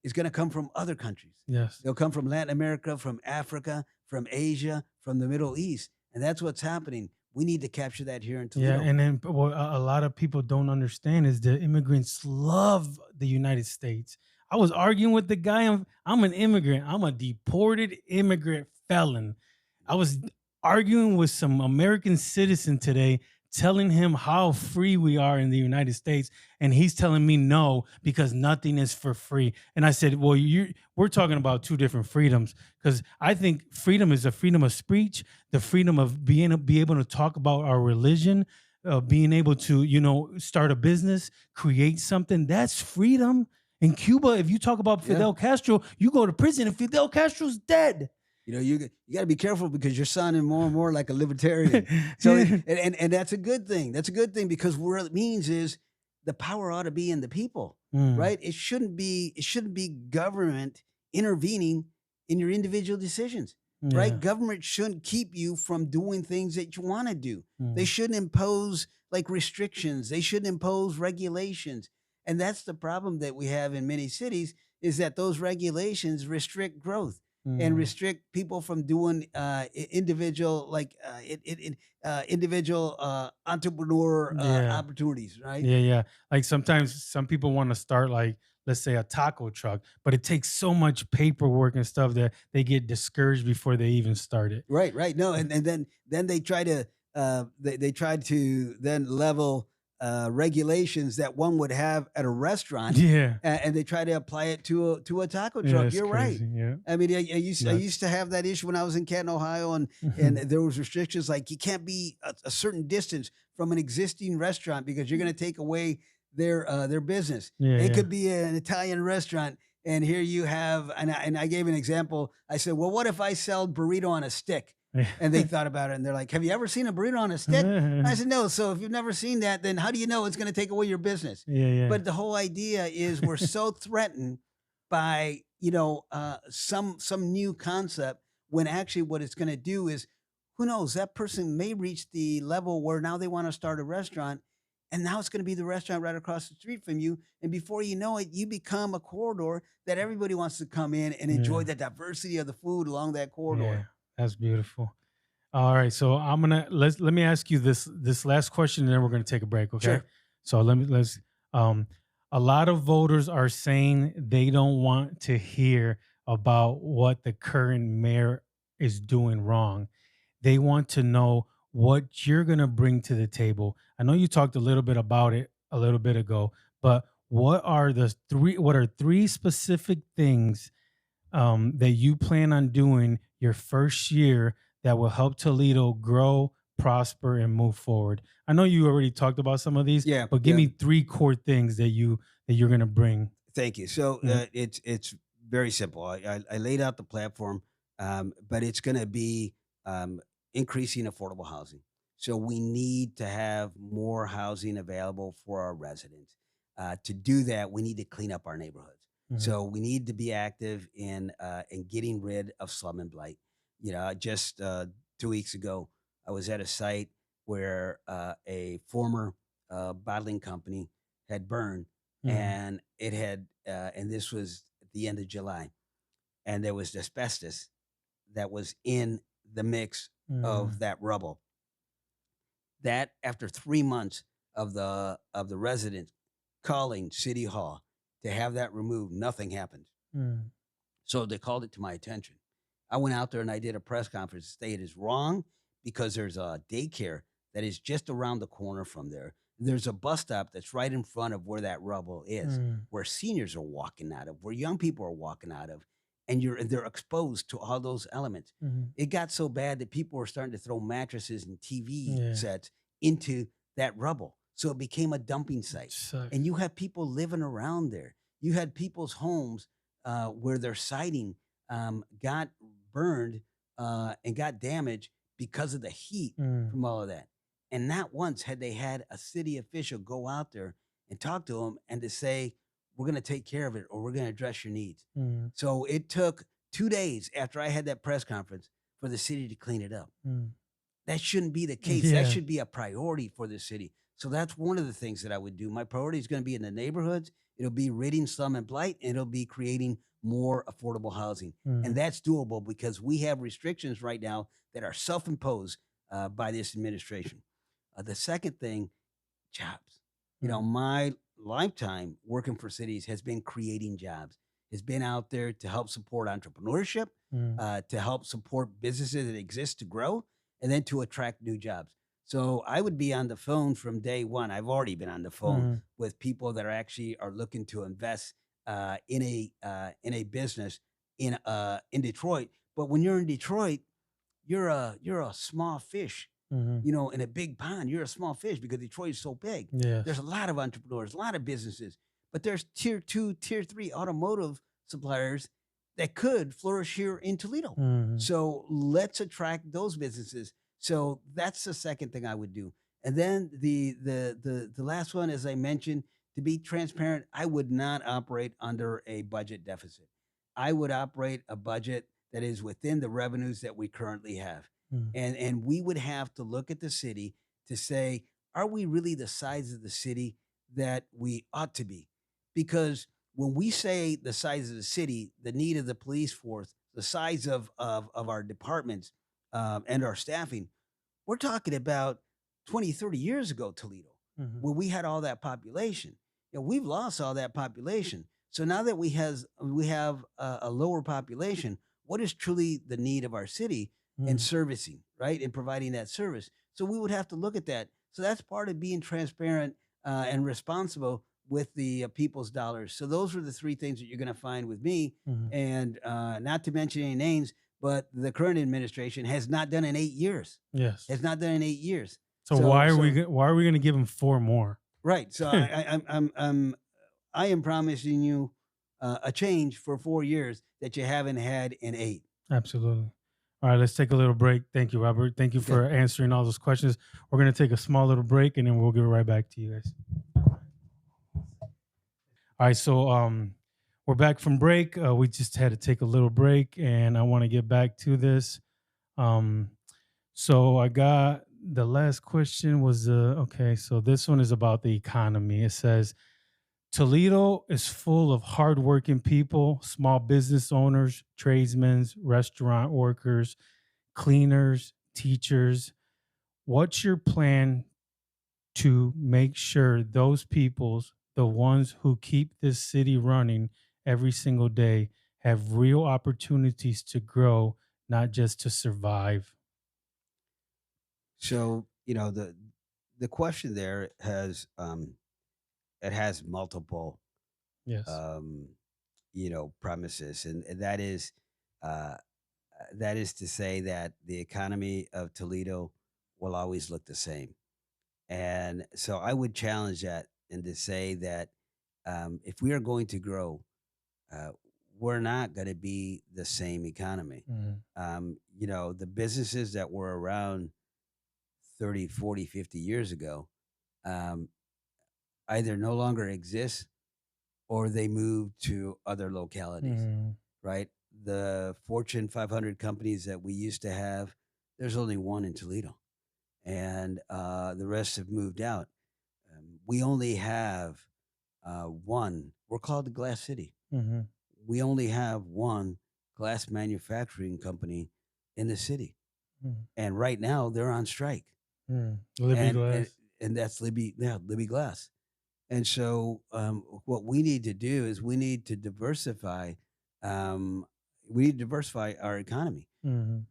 is going to come from other countries.
Yes.
They'll come from Latin America, from Africa, from Asia, from the Middle East. And that's what's happening. We need to capture that here in Toledo.
Yeah, and then what a lot of people don't understand is the immigrants love the United States. I was arguing with the guy. I'm an immigrant. I'm a deported immigrant felon. I was arguing with some American citizen today, telling him how free we are in the United States. And he's telling me no, because nothing is for free. And I said, well, we're talking about two different freedoms, because I think freedom is the freedom of speech, the freedom of be able to talk about our religion, being able to, start a business, create something. That's freedom. In Cuba, if you talk about Fidel Castro, you go to prison and Fidel Castro's dead.
You got to be careful because you're sounding more and more like a libertarian. So, and that's a good thing. That's a good thing, because what it means is the power ought to be in the people, right? It shouldn't be government intervening in your individual decisions, right? Government shouldn't keep you from doing things that you want to do. They shouldn't impose like restrictions. They shouldn't impose regulations. And that's the problem that we have in many cities is that those regulations restrict growth and
Mm.
restrict people from doing individual individual entrepreneur
Yeah.
opportunities, right?
Yeah, yeah. Like sometimes some people want to start like let's say a taco truck, but it takes so much paperwork and stuff that they get discouraged before they even start it.
Right, right. No, and then they try to they tried to then level regulations that one would have at a restaurant,
Yeah.
and they try to apply it to a taco
Yeah,
truck.
it's
You're right.
crazy. Yeah.
I mean, I
Nuts.
used to have that issue when I was in Canton, Ohio, and there was restrictions like you can't be a certain distance from an existing restaurant because you're going to take away their business.
Yeah,
It
yeah.
could be an Italian restaurant, and here you have, and I gave an example. I said, well, what if I sell burrito on a stick? And they thought about it, and they're like, have you ever seen a burrito on a stick? I said, no. So if you've never seen that, then how do you know it's going to take away your business?
Yeah, yeah.
But the whole idea is we're so threatened by some new concept when actually what it's going to do is who knows, that person may reach the level where now they want to start a restaurant, and now it's going to be the restaurant right across the street from you, and before you know it, you become a corridor that everybody wants to come in and enjoy
Yeah.
the diversity of the food along that
Yeah.
corridor.
That's beautiful. All right. So I'm gonna let me ask you this last question and then we're gonna take a break. Okay.
Sure.
So let's um a lot of voters are saying they don't want to hear about what the current mayor is doing wrong. They want to know what you're going to bring to the table. I know you talked a little bit about it a little bit ago, but what are three specific things that you plan on doing your first year that will help Toledo grow, prosper, and move forward? I know you already talked about some of these,
Yeah,
but give
yeah.
me three core things that you're gonna bring.
Thank you. So
Mhm.
it's very simple. I laid out the platform, but it's going to be increasing affordable housing. So we need to have more housing available for our residents. To do that, we need to clean up our neighborhoods.
Mhm.
So we need to be active in getting rid of slum and blight. Just 2 weeks ago, I was at a site where a former bottling company had burned
Mhm.
and and this was at the end of July, and there was asbestos that was in the mix of
Mhm.
that rubble. That after 3 months of the residents calling City Hall to have that removed, nothing happened.
Mhm.
So they called it to my attention. I went out there and I did a press conference to say it is wrong because there's a daycare that is just around the corner from there. There's a bus stop that's right in front of where that rubble is,
Mhm.
where seniors are walking out of, where young people are walking out of, and they're exposed to all those elements.
Mhm.
It got so bad that people were starting to throw mattresses and TV
Yeah.
sets into that rubble. So it became a dumping site.
Sucks.
And you have people living around there. You had people's homes where their siding got burned and got damaged because of the heat
Mm.
from all of that. And not once had they had a city official go out there and talk to them and to say, we're going to take care of it or we're going to address your needs.
Mm.
So it took 2 days after I had that press conference for the city to clean it up.
Mm.
That shouldn't be the case. That
Yeah.
should be a priority for the city. So that's one of the things that I would do. My priority is going to be in the neighborhoods. It'll be ridding slum and blight, and it'll be creating more affordable housing. And
Mm.
that's doable because we have restrictions right now that are self-imposed by this administration. The second thing, jobs.
Mm.
My lifetime working for cities has been creating jobs, has been out there to help support entrepreneurship,
Mm.
to help support businesses that exist to grow, and then to attract new jobs. So I would be on the phone from day one. I've already been on the phone
Mm.
with people that are looking to invest in a business in Detroit. But when you're in Detroit, you're a small fish,
Mhm.
in a big pond. You're a small fish because Detroit is so big.
Yes.
There's a lot of entrepreneurs, a lot of businesses, but there's tier two, tier three automotive suppliers that could flourish here in Toledo.
Mhm.
So let's attract those businesses. So that's the second thing I would do. And then the last one, as I mentioned, to be transparent, I would not operate under a budget deficit. I would operate a budget that is within the revenues that we currently have.
Mm.
And we would have to look at the city to say, are we really the size of the city that we ought to be? Because when we say the size of the city, the need of the police force, the size of our departments and our staffing, we're talking about 20, 30 years ago, Toledo,
Mhm.
when we had all that population. We've lost all that population. So now that we have a lower population, what is truly the need of our city and
Mhm.
servicing, right? And providing that service. So we would have to look at that. So that's part of being transparent and responsible with the people's dollars. So those are the three things that you're going to find with me.
Mhm.
And not to mention any names, but the current administration has not done in 8 years.
Yes.
Has not done in 8 years.
So why are we going to give him 4 more?
Right. So I am promising you a change for 4 years that you haven't had in 8.
Absolutely. All right, let's take a little break. Thank you, Robert. Thank you
Okay.
for answering all those questions. We're going to take a small little break and then we'll get right back to you guys. All right, so we're back from break. We just had to take a little break and I want to get back to this. So I got the last question was okay, so this one is about the economy. It says Toledo is full of hardworking people, small business owners, tradesmen, restaurant workers, cleaners, teachers. What's your plan to make sure those peoples, the ones who keep this city running every single day, have real opportunities to grow, not just to survive?
So, the question there has it has multiple
Yes.
um premises, and uh that is to say that the economy of Toledo will always look the same. And so I would challenge that and to say that if we are going to grow, uh, we're not going to be the same economy.
Mhm.
The businesses that were around 30, 40, 50 years ago um, either no longer exist or they moved to other localities,
Mhm.
right? The Fortune 500 companies that we used to have, there's only one in Toledo, and the rest have moved out. We only have one. We're called the Glass City.
Mhm.
We only have one glass manufacturing company in the city,
Mhm.
and right now they're on strike,
Libby
and and
Glass.
and that's Libby, yeah, Libby Glass. And so, what we need to do is we need to diversify. Um, we need to diversify our economy.
Mhm.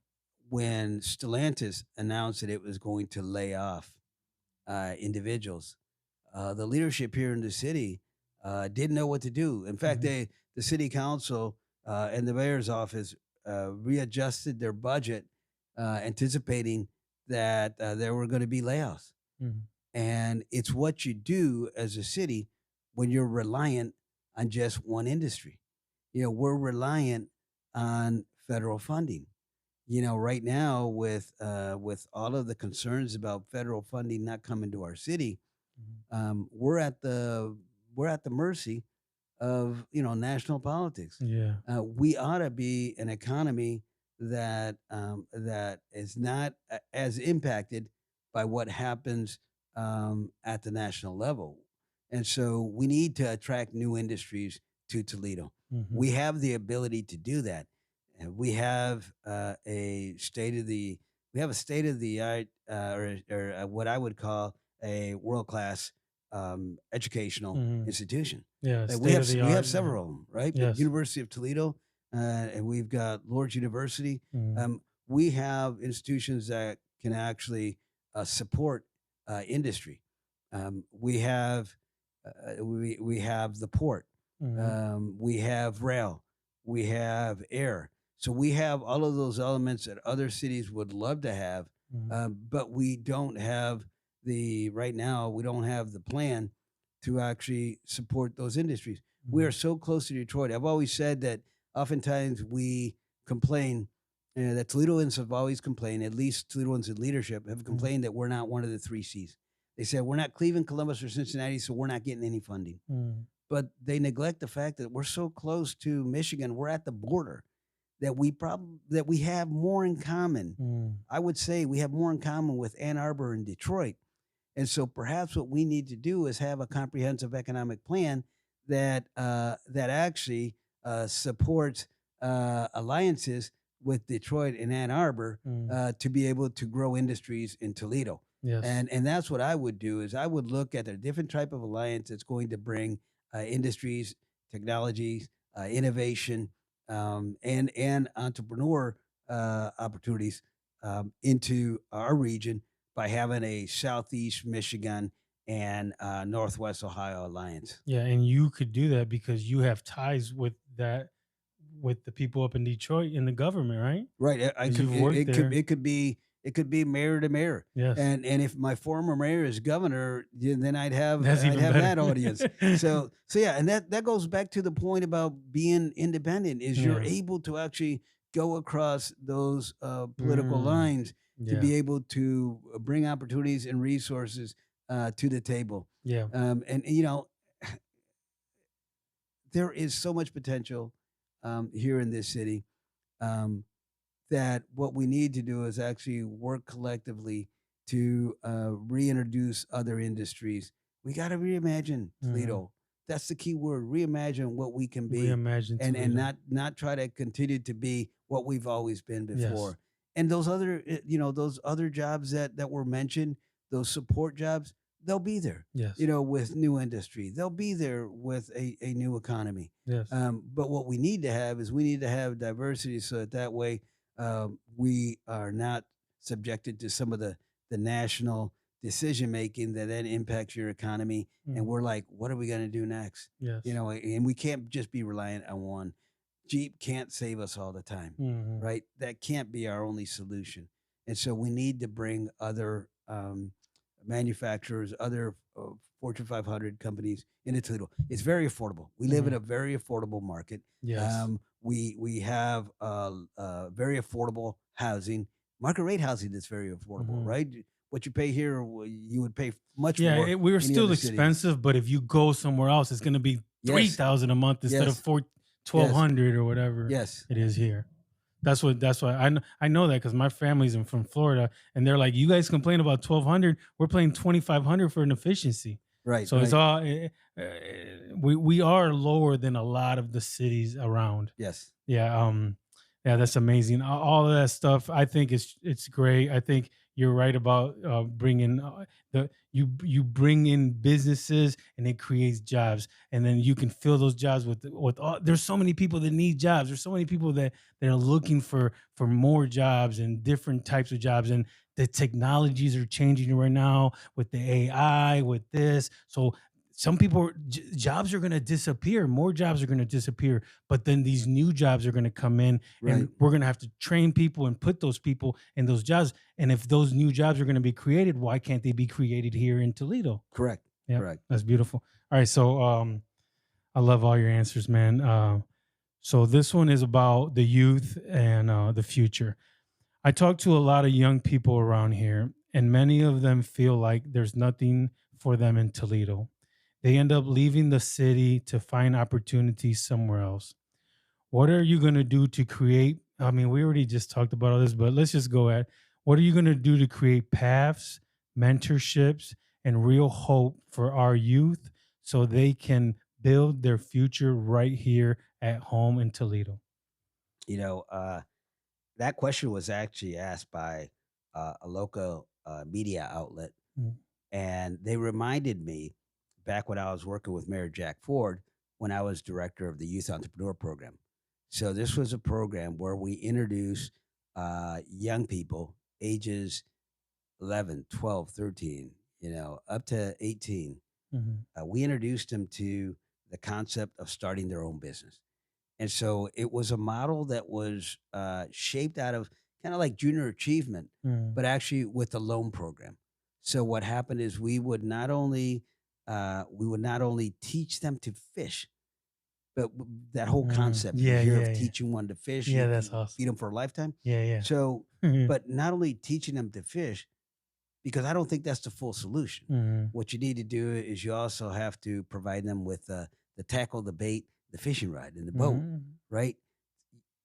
When Stellantis announced that it was going to lay off individuals, the leadership here in the city didn't know what to do. In fact,
Mhm.
the city council and the mayor's office readjusted their budget, anticipating that there were going to be layoffs.
Mhm.
And it's what you do as a city when you're reliant on just one industry. We're reliant on federal funding. Right now with all of the concerns about federal funding not coming to our city,
Mhm.
we're at the mercy of national politics.
Yeah.
We ought to be an economy that is not as impacted by what happens at the national level, and so we need to attract new industries to Toledo.
Mhm.
We have the ability to do that. And we have a state of the art or what I would call a world class educational
Mhm.
institution.
Yeah,
We
state
have
of the
we have
art. Yeah.
several of them, right? The
Yes.
University of Toledo, and we've got Lord's University.
Mhm.
We have institutions that can actually support industry. We have the port.
Mhm.
We have rail. We have air. So we have all of those elements that other cities would love to have,
Mhm.
but we don't have right now. We don't have the plan to actually support those industries. We are
Mhm.
so close to Detroit. I've always said that oftentimes we complain, that Toledoans have always complained, at least Toledoans in leadership have
Mhm.
complained that we're not one of the three C's. They said we're not Cleveland, Columbus, or Cincinnati, so we're not getting any funding.
Mhm.
But they neglect the fact that we're so close to Michigan. We're at the border that we have more in common.
Mhm.
I would say we have more in common with Ann Arbor and Detroit. And so perhaps what we need to do is have a comprehensive economic plan that actually supports alliances with Detroit and Ann Arbor
Mm.
to be able to grow industries in Toledo.
Yes.
And that's what I would do is I would look at a different type of alliance that's going to bring industries, technologies, innovation, and entrepreneur opportunities into our region by having a Southeast Michigan and Northwest Ohio alliance.
Yeah, and you could do that because you have ties with that with the people up in Detroit in the government, right?
Right. I
Because
could
you've worked there.
it could be mayor to mayor.
Yes.
And if my former mayor is governor, then
That's
I'd
even
have
better.
that audience. So yeah, and that goes back to the point about being independent is you're
Yeah.
able to actually go across those political
Mm.
lines to
Yeah.
be able to bring opportunities and resources to the table.
Yeah.
And there is so much potential here in this city. Um, that what we need to do is actually work collectively to reintroduce other industries. We got to reimagine
Mhm.
Toledo. That's the key word. Reimagine what we can be,
Reimagine
and
Toledo.
not try to continue to be what we've always been
Yes.
before. And those other those other jobs that were mentioned, those support jobs, they'll be there.
Yes.
With new industry, they'll be there with a new economy.
Yes.
But what we need to have is we need to have diversity so that way we are not subjected to some of the national decision making that then impacts your economy. And
Mm.
we're like, what are we going to do next?
Yes.
And we can't just be reliant on one. Jeep can't save us all the time,
Mhm.
right? That can't be our only solution. And so we need to bring other manufacturers, other Fortune 500 companies into Toledo. It's very affordable. We live in
Mhm.
a very affordable market.
Yes.
We have very affordable housing, market rate housing that's very affordable,
Mhm.
right? What you pay here, you would pay much
Yeah,
more
we were
any
still
other city.
expensive, but if you go somewhere else, it's gonna be
Yes,
3,000 a month instead of
yes,
twelve
yes,
hundred or whatever
yes.
it is here. That's why I know that because my family's from Florida and they're like, you guys complain about 1,200, we're paying 2,500 for an efficiency.
Right,
So it's
right.
all we are lower than a lot of the cities around.
Yes,
Yeah, yeah, that's amazing. All of that stuff, I think it's great. I think you're right about bringing you bring in businesses and it creates jobs, and then you can fill those jobs with all. There's so many people that need jobs. There's so many people that are looking for more jobs and different types of jobs, and the technologies are changing right now with the AI, with this. So some people jobs are going to disappear, more jobs are going to disappear, but then these new jobs are going to come in
right.
and we're going to have to train people and put those people in those jobs. And if those new jobs are going to be created, why can't they be created here in Toledo?
Correct,
Yeah,
correct.
that's beautiful. All right, so I love all your answers, man. So this one is about the youth and the future. I talk to a lot of young people around here, and many of them feel like there's nothing for them in Toledo. They end up leaving the city to find opportunities somewhere else. What are you going to do to create? I mean, we already just talked about all this, but let's just go at what are you going to do to create paths, mentorships, and real hope for our youth so they can build their future right here at home in Toledo?
You know, that question was actually asked by a local media outlet,
Mm.
and they reminded me back when I was working with Mayor Jack Ford when I was director of the Youth Entrepreneur Program. So this was a program where we introduced young people ages 11, 12, 13, up to 18.
Mhm.
We introduced them to the concept of starting their own business. And so it was a model that was shaped out of kind of like junior achievement,
Mm.
but actually with a loan program. So what happened is we would not only teach them to fish, but that whole
Mm.
concept you
Yeah,
hear of
yeah, yeah.
teaching one to fish,
Yeah,
you
that's
can
awesome.
feed them for a lifetime.
Yeah, yeah.
So,
Mhm.
but not only teaching them to fish, because I don't think that's the full solution.
Mhm.
What you need to do is you also have to provide them with the tackle, the bait, the fishing rod, and the boat,
Mhm.
right?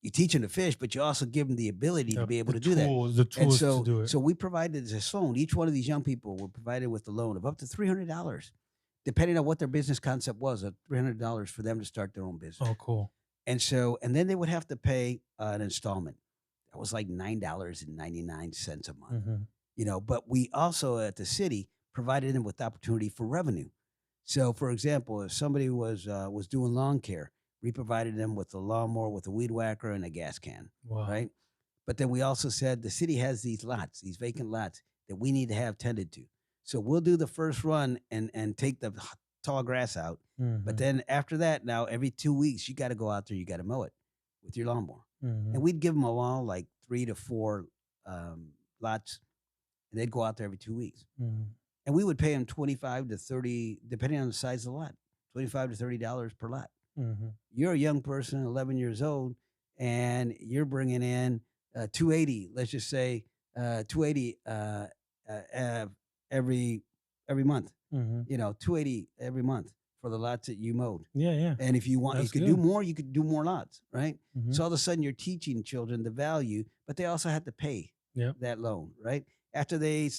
You teach them to fish, but you also give them the ability to be able to do that.
The
And
tools to do it.
so we provided this loan. Each one of these young people were provided with a loan of up to $300, depending on what their business concept was, $300 for them to start their own business.
Oh, cool.
And then they would have to pay an installment. That was like $9.99 a month. But we also at the city provided them with opportunity for revenue. So, for example, if somebody was doing lawn care, we provided them with a lawnmower, with a weed whacker, and a gas can.
Wow.
Right. But then we also said the city has these lots, these vacant lots that we need to have tended to. So we'll do the first run and take the tall grass out. But then after that, now every 2 weeks, you got to go out there, you got to mow it with your lawnmower. And we'd give them all like 3 to 4 lots, and they'd go out there every 2 weeks. And we would pay them 25 to 30, depending on the size of the lot, $25 to $30 per lot. You're a young person, 11 years old, and you're bringing in 280. Let's just say 280 every month. 280 every month for the lots that you mowed.
Yeah.
And if you want,
That's
you could
good.
do more. You could do more lots, right? So all of a sudden, you're teaching children the value, but they also have to pay that loan, right? After they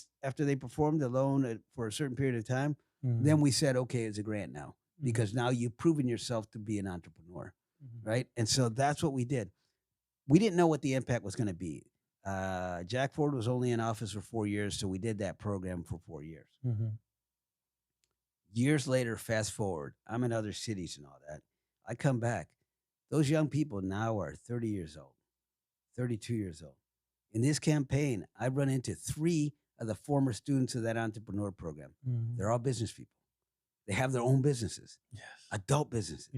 performed the loan for a certain period of time, then we said, okay, it's a grant now, because now you've proven yourself to be an entrepreneur, right? And so that's what we did. We didn't know what the impact was going to be. Jack Ford was only in office for 4 years, so we did that program for 4 years. Years later, fast forward, I'm in other cities and all that. I come back. Those young people now are 30 years old, 32 years old. In this campaign, I run into 3 of the former students of that entrepreneur program. They're all business people. They have their own businesses, adult businesses.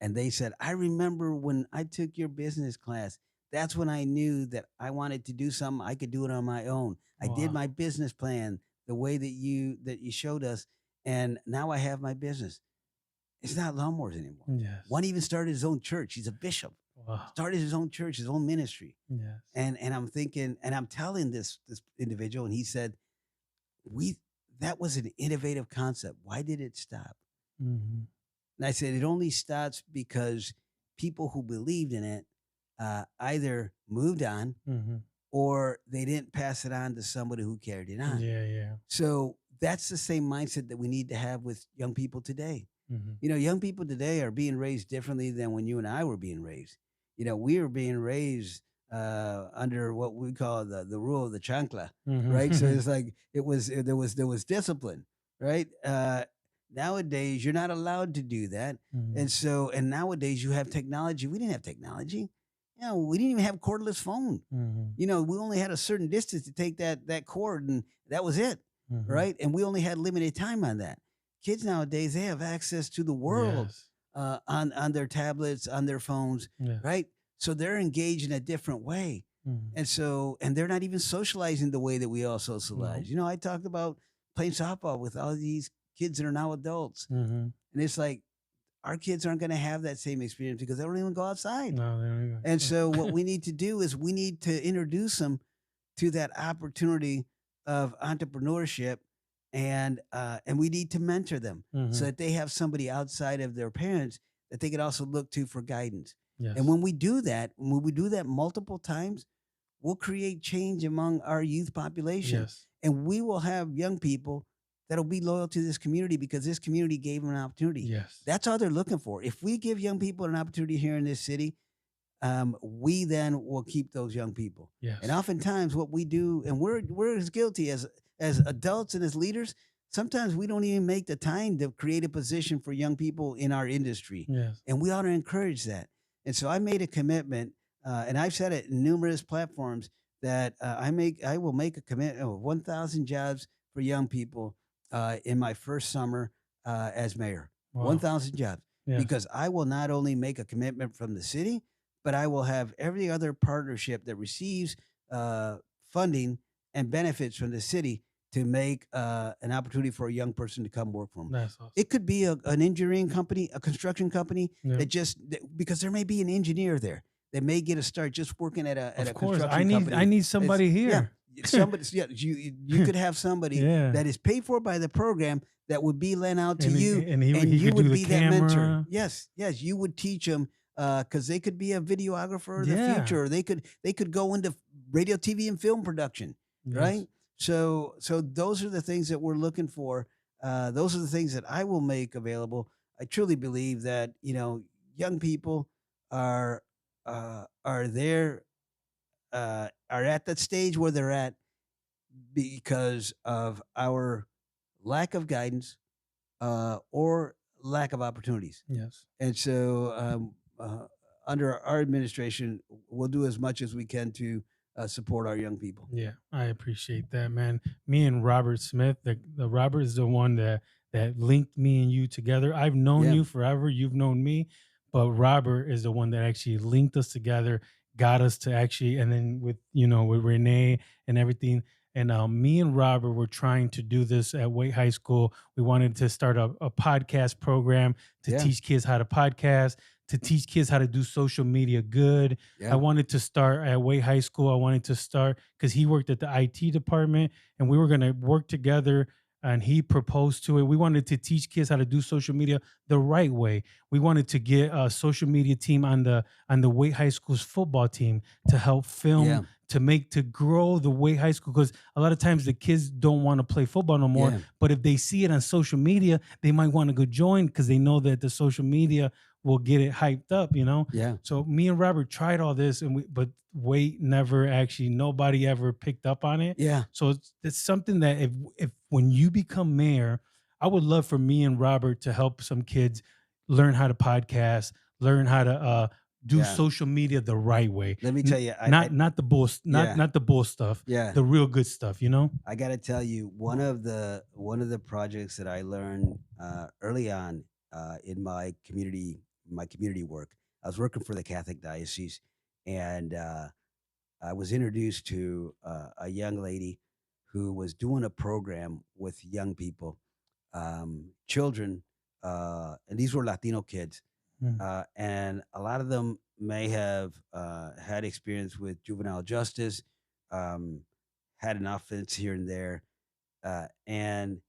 And they said, I remember when I took your business class, that's when I knew that I wanted to do something. I could do it on my own. I did my business plan the way that you showed us. And now I have my business. It's not lawnmowers anymore. One even started his own church. He's a bishop. Started his own church, his own ministry. And I'm thinking, and I'm telling this individual, and he said, that was an innovative concept. Why did it stop? And I said, it only stops because people who believed in it either moved on or they didn't pass it on to somebody who carried it on. So that's the same mindset that we need to have with young people today. Young people today are being raised differently than when you and I were being raised. We were being raised under what we call the rule of the chancla, right? So it's like there was discipline, right? Nowadays, you're not allowed to do that. And nowadays you have technology. We didn't have technology. We didn't even have cordless phone. We only had a certain distance to take that cord, and that was it, right? And we only had limited time on that. Kids nowadays, they have access to the world on their tablets, on their phones, right? So they're engaged in a different way. And they're not even socializing the way that we all socialize. I talked about playing softball with all these kids that are now adults. And it's like, our kids aren't going to have that same experience because they don't even go outside.
No, they don't even.
And so what we need to do is we need to introduce them to that opportunity of entrepreneurship, and we need to mentor them so that they have somebody outside of their parents that they can also look to for guidance. And when we do that multiple times, we'll create change among our youth population. And we will have young people that'll be loyal to this community because this community gave them an opportunity. That's all they're looking for. If we give young people an opportunity here in this city, we then will keep those young people. And oftentimes what we do, and we're as guilty as adults and as leaders, sometimes we don't even make the time to create a position for young people in our industry. And we ought to encourage that. And so I made a commitment, and I've said it in numerous platforms, that I will make a commitment of 1,000 jobs for young people in my first summer as mayor. 1,000 jobs. Because I will not only make a commitment from the city, but I will have every other partnership that receives funding and benefits from the city to make an opportunity for a young person to come work for them.
That's awesome.
It could be an engineering company, a construction company because there may be an engineer there that may get a start just working at a construction company.
I need somebody here.
You could have somebody that is paid for by the program that would be lent out to you,
and
you
could
would
do
be
the
that
camera.
mentor. Yes, you would teach them because they could be a videographer in the
Yeah.
future. Or they could go into radio, TV, and film production,
Yes.
right? So those are the things that we're looking for. Those are the things that I will make available. I truly believe that young people are there are at that stage where they're at because of our lack of guidance or lack of opportunities.
Yes.
And so, under our administration, we'll do as much as we can to support our young people.
Yeah, I appreciate that, man. Me and Robert Smith, the Robert is the one that linked me and you together. I've known
Yeah,
you forever, you've known me, but Robert is the one that actually linked us together, got us to actually, and then with with Renee and everything. And me and Robert were trying to do this at Wake High School. We wanted to start a podcast program to
yeah,
teach kids how to podcast, to teach kids how to do social media good. I
yeah,
wanted to start at Way High School. I wanted to start because he worked at the IT department and we were going to work together. And he proposed to it. We wanted to teach kids how to do social media the right way. We wanted to get a social media team on the Way High School's football team to help film,
yeah,
to grow the Way High School, because a lot of times the kids don't want to play football no more.
yeah,
But if they see it on social media, they might want to go join because they know that the social media will get it hyped up.
yeah,
So me and Robert tried all this, but wait, never actually, nobody ever picked up on it.
yeah,
So it's something that if when you become mayor, I would love for me and Robert to help some kids learn how to podcast, learn how to do
yeah.
social media the right way.
Let me tell you,
Not the bull,
yeah,
not the bull stuff,
yeah.
the real good stuff.
I got to tell you, one of the projects that I learned early on in my community work. I was working for the Catholic Diocese, and I was introduced to a young lady who was doing a program with young people, children, and these were Latino kids,
Mm,
and a lot of them may have had experience with juvenile justice, um, had an offense here and there, and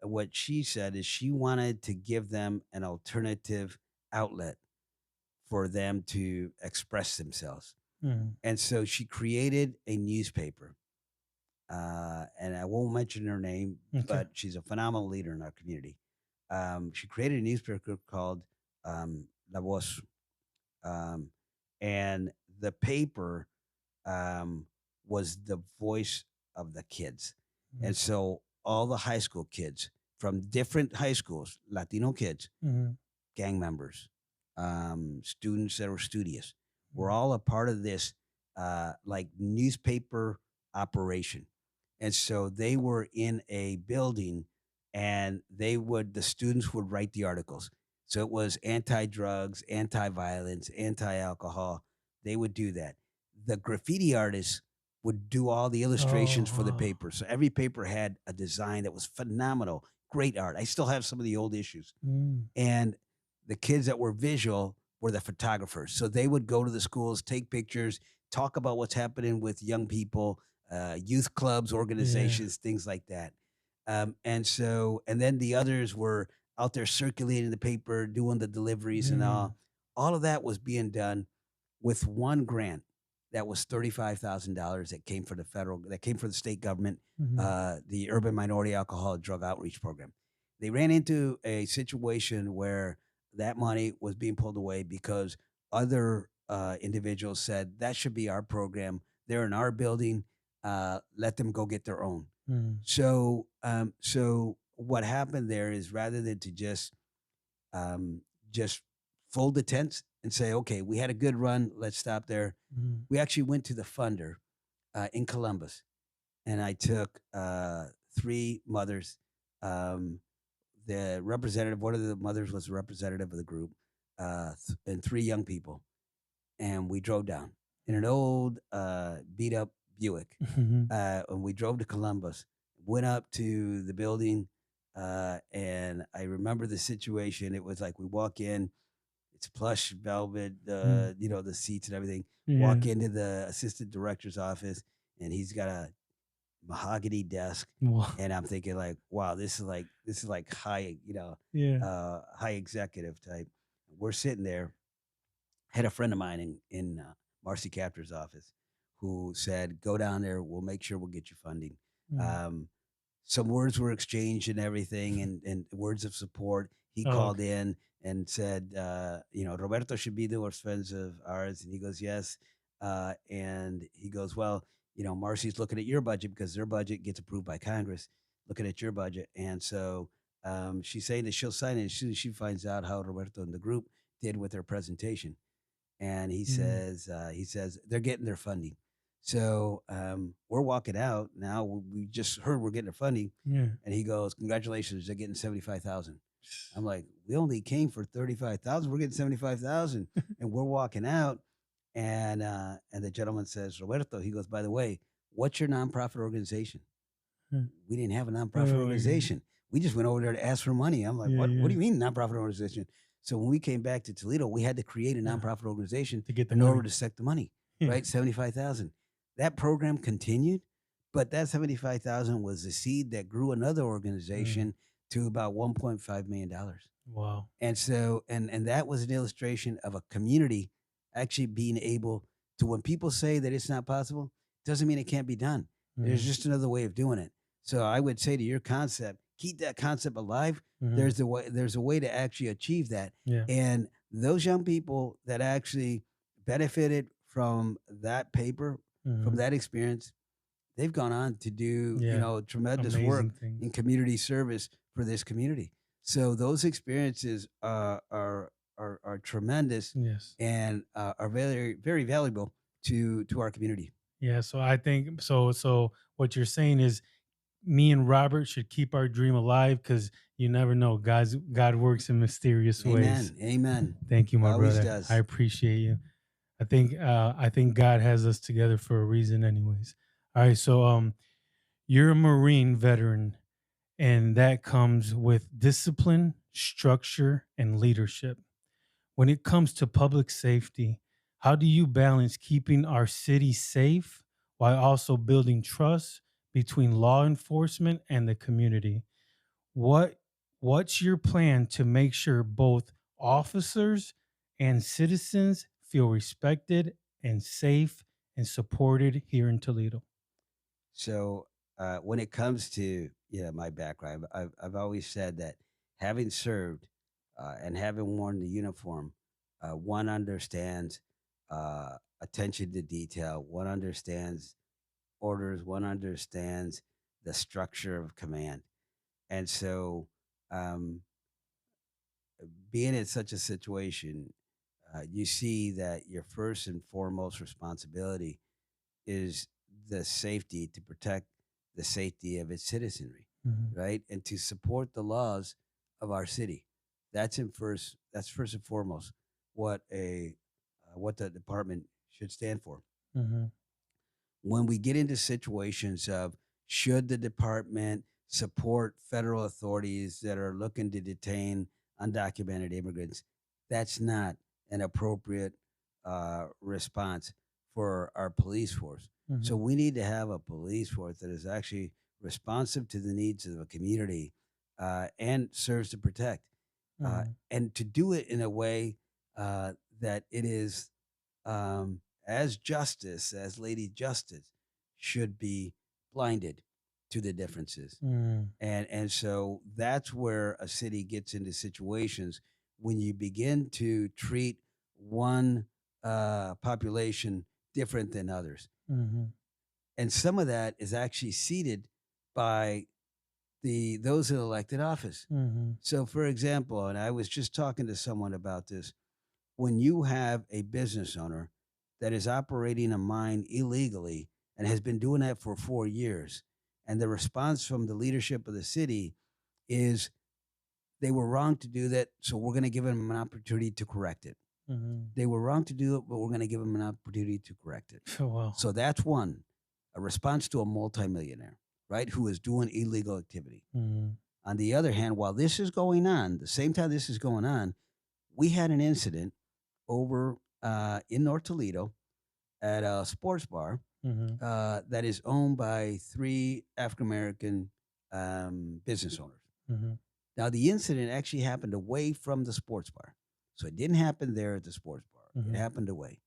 what she said is she wanted to give them an alternative outlet for them to express themselves.
mm,
And so she created a newspaper. And I won't mention her name,
okay.
but she's a phenomenal leader in our community. She created a newspaper called La Voz. Um, and the paper was the voice of the kids.
Mm,
And so all the high school kids from different high schools, Latino kids,
mm,
gang members, students that were studious, were
mm,
all a part of this like newspaper operation. And so they were in a building and the students would write the articles. So it was anti-drugs, anti-violence, anti-alcohol. They would do that. The graffiti artists would do all the
oh
illustrations for the
wow.
paper. So every paper had a design that was phenomenal, great art. I still have some of the old issues.
Mm,
And the kids that were visual were the photographers. So they would go to the schools, take pictures, talk about what's happening with young people, youth clubs,
yeah.
organizations, things like that. And then the others were out there circulating the paper, doing the deliveries and
Mm,
all. All of that was being done with one grant that was $35,000 that came from the state government,
mhm,
the Urban Minority Alcohol and Drug Outreach Program. They ran into a situation where that money was being pulled away because other individuals said that should be our program. They're in our building. Let them go get their own.
mm,
So what happened there is rather than to um, just fold the tents and say, okay, we had a good run, let's stop there.
mm,
We actually went to the funder in Columbus, and I took three mothers. Um, one of the mothers was a representative of the group, and three young people, and we drove down in an old beat up Buick,
mhm,
and we drove to Columbus, went up to the building, and I remember the situation. It was like we walk in, it's plush velvet,
mm,
the seats and everything.
yeah.
Walk into the assistant director's office, and he's got a mahogany desk,
Well,
and I'm thinking like, wow, this is like high,
yeah.
high executive type. We're sitting there, had a friend of mine in Marcy Captor's office who said, "Go down there. We'll make sure we'll get you funding."
Mm.
Um, some words were exchanged and everything, and words of support. He
Oh,
called
okay.
in and said, Roberto should be the friends of ours, and he goes, "Yes," and he goes, "Well, Marcy's looking at your budget because their budget gets approved by Congress, looking at your budget, and so." She's saying that she'll sign it as soon as she finds out how Roberto and the group did with their presentation, and
Mm.
he says they're getting their funding. So we're walking out now. We just heard we're getting their funding,
Yeah.
and he goes, "Congratulations, they're getting 75,000." I'm like, "We only came for 35,000. We're getting 75,000," and we're walking out, and the gentleman says, "Roberto," he goes, "By the way, what's your nonprofit organization?"
Mm.
We didn't have a nonprofit
Oh my God.
organization. We just went over there to ask for money. I'm like,
Yeah,
what? What
yeah.
do you mean nonprofit organization? So when we came back to Toledo, we had to create a
Yeah.
nonprofit organization
To get the
in order
money.
to set the money,
Yeah.
right? 75,000. That program continued, but that 75,000 was the seed that grew another
Mm.
organization to about $1.5 million.
Wow.
And so, and that was an illustration of a community actually being able to, when people say that it's not possible, doesn't mean it can't be done. There's
Mm.
just another way of doing it. So I would say to your concept, keep that concept alive.
Mhm.
There's a way to actually achieve that.
Yeah.
And those young people that actually benefited from that paper, from
Mhm.
that experience, they've gone on to do,
Yeah.
tremendous work
Amazing things.
in community service for this community. So those experiences are tremendous
Yes.
and are very very valuable to our community.
Yeah. So I think so. So what you're saying is me and Robert should keep our dream alive because you never know. God works in mysterious ways.
Amen. Amen.
Thank you, my
Always
brother. I
does.
appreciate you. I think God has us together for a reason, anyways. All right. So you're a Marine veteran, and that comes with discipline, structure, and leadership. When it comes to public safety, how do you balance keeping our city safe while also building trust between law enforcement and the community? What what's your plan to make sure both officers and citizens feel respected and safe and supported here in Toledo?
So when it comes to my background, I've always said that having served and having worn the uniform, one understands attention to detail. One understands orders. One understands the structure of command. And so, um, being in such a situation, you see that your first and foremost responsibility is the safety to protect the safety of its citizenry,
Mhm.
right? And to support the laws of our city. That's first and foremost what the department should stand for.
Mhm.
When we get into situations of should the department support federal authorities that are looking to detain undocumented immigrants, that's not an appropriate response for our police force. So
Mhm.
we need to have a police force that is actually responsive to the needs of the community and serves to protect, uh,
Mhm.
and to do it in a way that it is as justice, as Lady Justice, should be blinded to the differences.
Mhm.
And so that's where a city gets into situations when you begin to treat one population different than others.
Mhm.
And some of that is actually seeded by those in elected office.
Mhm.
So for example, and I was just talking to someone about this, when you have a business owner that is operating a mine illegally and has been doing that for 4 years, and the response from the leadership of the city is they were wrong to do that, so we're going to give them an opportunity to correct it.
Mhm.
They were wrong to do it, but we're going to give them an opportunity to correct it.
Oh, wow.
So that's one, a response to a multimillionaire, right, who is doing illegal activity.
Mhm.
On the other hand, while this is going on, the same time this is going on, we had an incident over in North Toledo at a sports bar
Mhm.
that is owned by three African American business owners.
Mhm.
Now, the incident actually happened away from the sports bar. So it didn't happen there at the sports bar. It
Mhm.
happened away.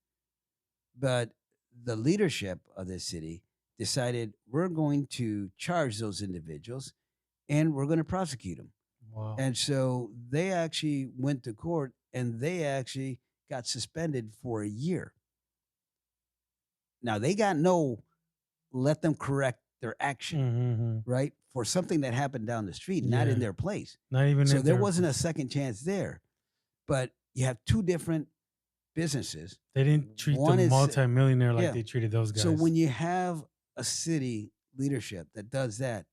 But the leadership of the city decided we're going to charge those individuals and we're going to prosecute them.
Wow.
And so they actually went to court and they actually got suspended for a year. Now they got no let them correct their action,
Mhm.
right? For something that happened down the street, not in
Yeah.
their place.
Not even
So
in
there
their
wasn't a second chance there. But you have two different businesses.
They didn't treat the
One is
multimillionaire like
yeah.
they treated those
So
guys.
when you have a city leadership that does that,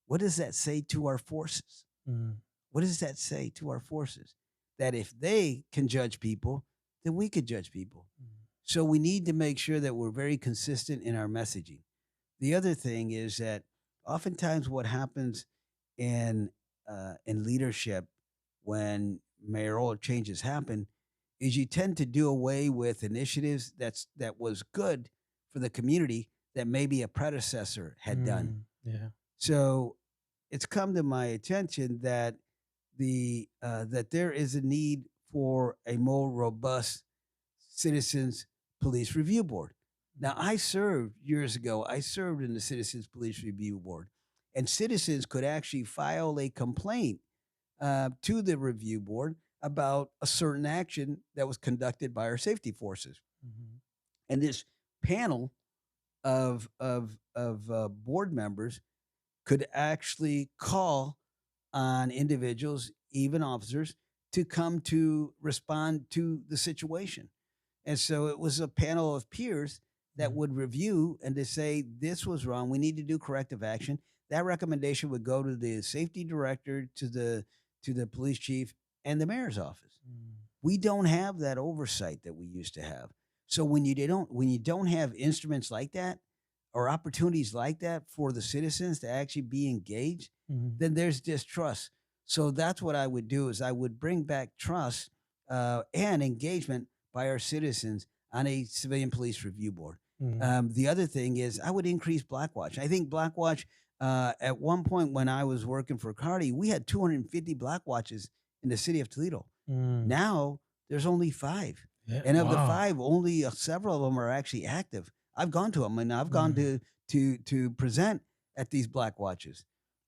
what does that say to our forces?
Mm.
What does that say to our forces? That if they can judge people, then we could judge people.
Mm.
So we need to make sure that we're very consistent in our messaging. The other thing is that oftentimes what happens in leadership when mayoral changes happen is you tend to do away with initiatives that was good for the community that maybe a predecessor had done.
Yeah.
So it's come to my attention that that there is a need for a more robust citizens police review board. Now, I served years ago. I served in the Citizens Police Review Board, and citizens could actually file a complaint to the review board about a certain action that was conducted by our safety forces.
Mhm.
And this panel of board members could actually call on individuals, even officers, to come to respond to the situation. And so it was a panel of peers that
Mhm.
would review and to say this was wrong. We need to do corrective action. That recommendation would go to the safety director, to the police chief, and the mayor's office.
Mm.
We don't have that oversight that we used to have. So when you don't have instruments like that or opportunities like that for the citizens to actually be engaged,
Mhm.
then there's distrust. So that's what I would do is I would bring back trust and engagement by our citizens on a civilian police review board.
Mhm.
The other thing is I would increase Blackwatch. I think Blackwatch at one point when I was working for Cardi, we had 250 Blackwatches in the city of Toledo.
Mm.
Now there's only 5.
Yeah.
And of the
Wow.
5, only several of them are actually active. I've gone to them and I've gone
Mm.
to present at these Black Watches.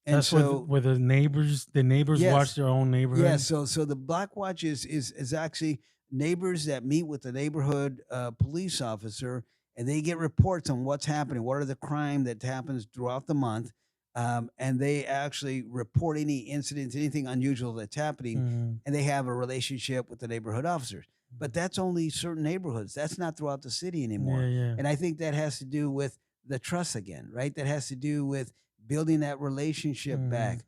And
That's where
so
where the neighbors watch
yes,
their own
yeah,
neighborhood.
so the Black Watch is actually neighbors that meet with the neighborhood police officer, and they get reports on what's happening, what are the crime that happens throughout the month, and they actually report any incidents, anything unusual that's happening,
Mhm.
and they have a relationship with the neighborhood officers. But
Mhm.
that's only certain neighborhoods. That's not throughout the city
Yeah,
anymore.
yeah.
And I think that has to do with the trust again, right? That has to do with building that relationship
Mhm.
back.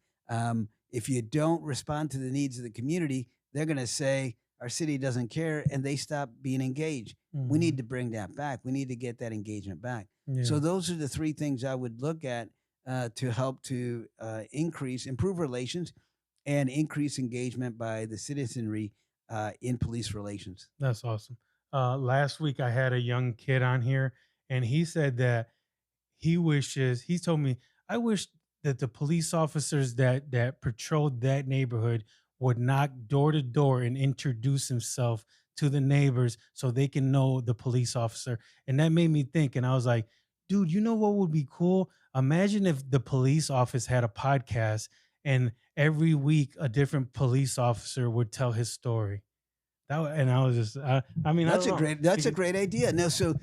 If you don't respond to the needs of the community, they're going to say our city doesn't care and they stop being engaged. We need
Mhm.
to bring that back. We need to get that engagement back. So
Yeah.
those are the 3 things I would look at to help to improve relations and increase engagement by the citizenry in police relations.
That's awesome. Last week I had a young kid on here, and he said that he told me, I wish that the police officers that patrolled that neighborhood would knock door to door and introduce himself to the neighbors so they can know the police officer. And that made me think, and I was like, dude, you know what would be cool? Imagine if the police office had a podcast and every week a different police officer would tell his story. And I was just, I mean, I don't know.
That's a great idea. Now, so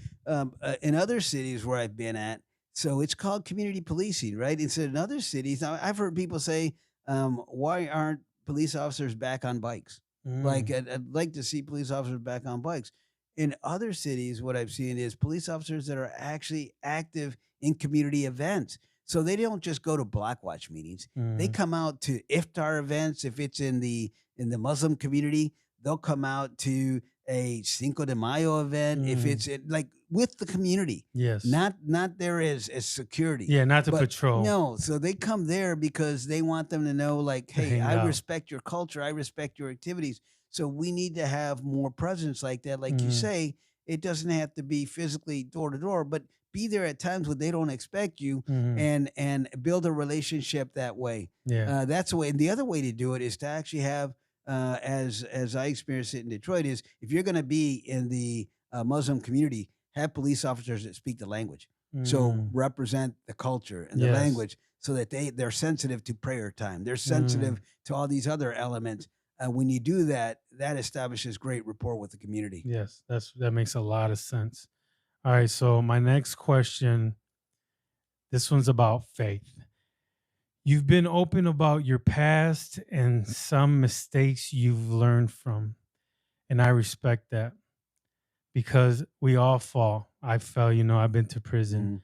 in other cities where I've been at, so it's called community policing, right? And so in other cities, now I've heard people say, "Why aren't police officers back on bikes?" Like
Mm,
I'd like to see police officers back on bikes. In other cities, what I've seen is police officers that are actually active in community events. So they don't just go to Black Watch meetings; they
mm,
come out to iftar events. If it's in the Muslim community, they'll come out to a Cinco de Mayo event if
mm.
it's like with the community,
Yes.
not there as security,
Yeah, not to
but
patrol,
no. So they come there because they want them to know, like,
to
hey,
hang
I
out.
respect your culture, I respect your activities. So we need to have more presence like that. Like you
Mm,
say, it doesn't have to be physically door to door, but be there at times when they don't expect you,
mhm.
and build a relationship that way.
Yeah.
That's the way. And the other way to do it is to actually have as I experienced it in Detroit, is if you're going to be in the Muslim community, have police officers that speak the language. So
Mm.
represent the culture and the
Yes.
language, so that they're sensitive to prayer time. They're
Mm.
sensitive to all these other elements. When you do that, that establishes great rapport with the community.
Yes, that makes a lot of sense. All right, so my next question, this one's about faith. You've been open about your past and some mistakes you've learned from, and I respect that because we all fall. I fell, I've been to prison.
Mhm.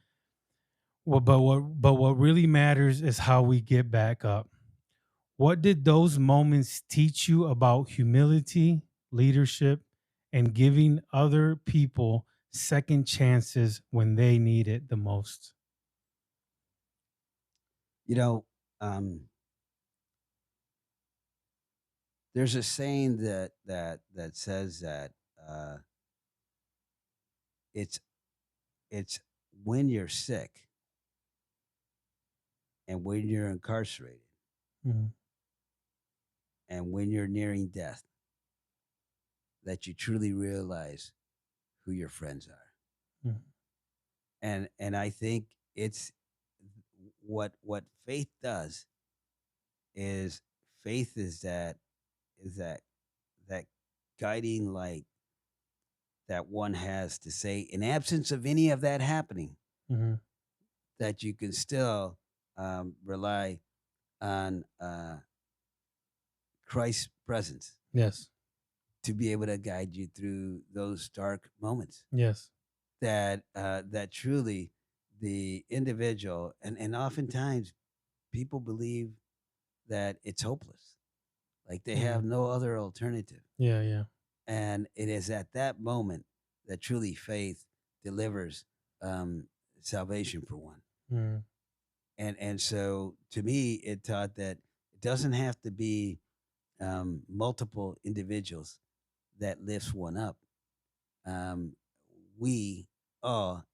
What really matters is how we get back up. What did those moments teach you about humility, leadership, and giving other people second chances when they need it the most?
You know, um, there's a saying that says that uh, it's it's when you're sick and when you're incarcerated
Mhm.
and when you're nearing death that you truly realize who your friends are.
Mhm.
And I think it's what faith does is faith is that that guiding light that one has to say, in absence of any of that happening,
Mhm.
that you can still rely on Christ's presence
Yes.
to be able to guide you through those dark moments.
Yes.
That truly the individual, and oftentimes people believe that it's hopeless, like they
Yeah.
have no other alternative.
Yeah. Yeah.
And it is at that moment that truly faith delivers um, salvation for one.
Mm.
And so to me, it taught that it doesn't have to be multiple individuals that lifts one up. Um, we all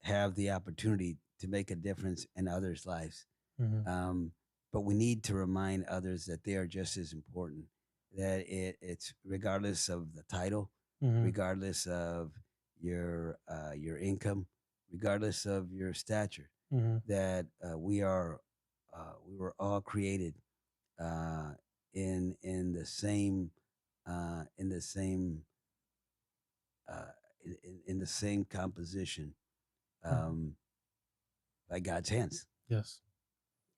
have the opportunity to make a difference in others' lives.
Mhm.
But we need to remind others that they are just as important, that it's regardless of the title,
Mhm.
regardless of your income, regardless of your stature,
Mhm.
that we were all created uh, in the same in the same uh, in the same composition,
Mhm.
um, by God's hands.
Yes.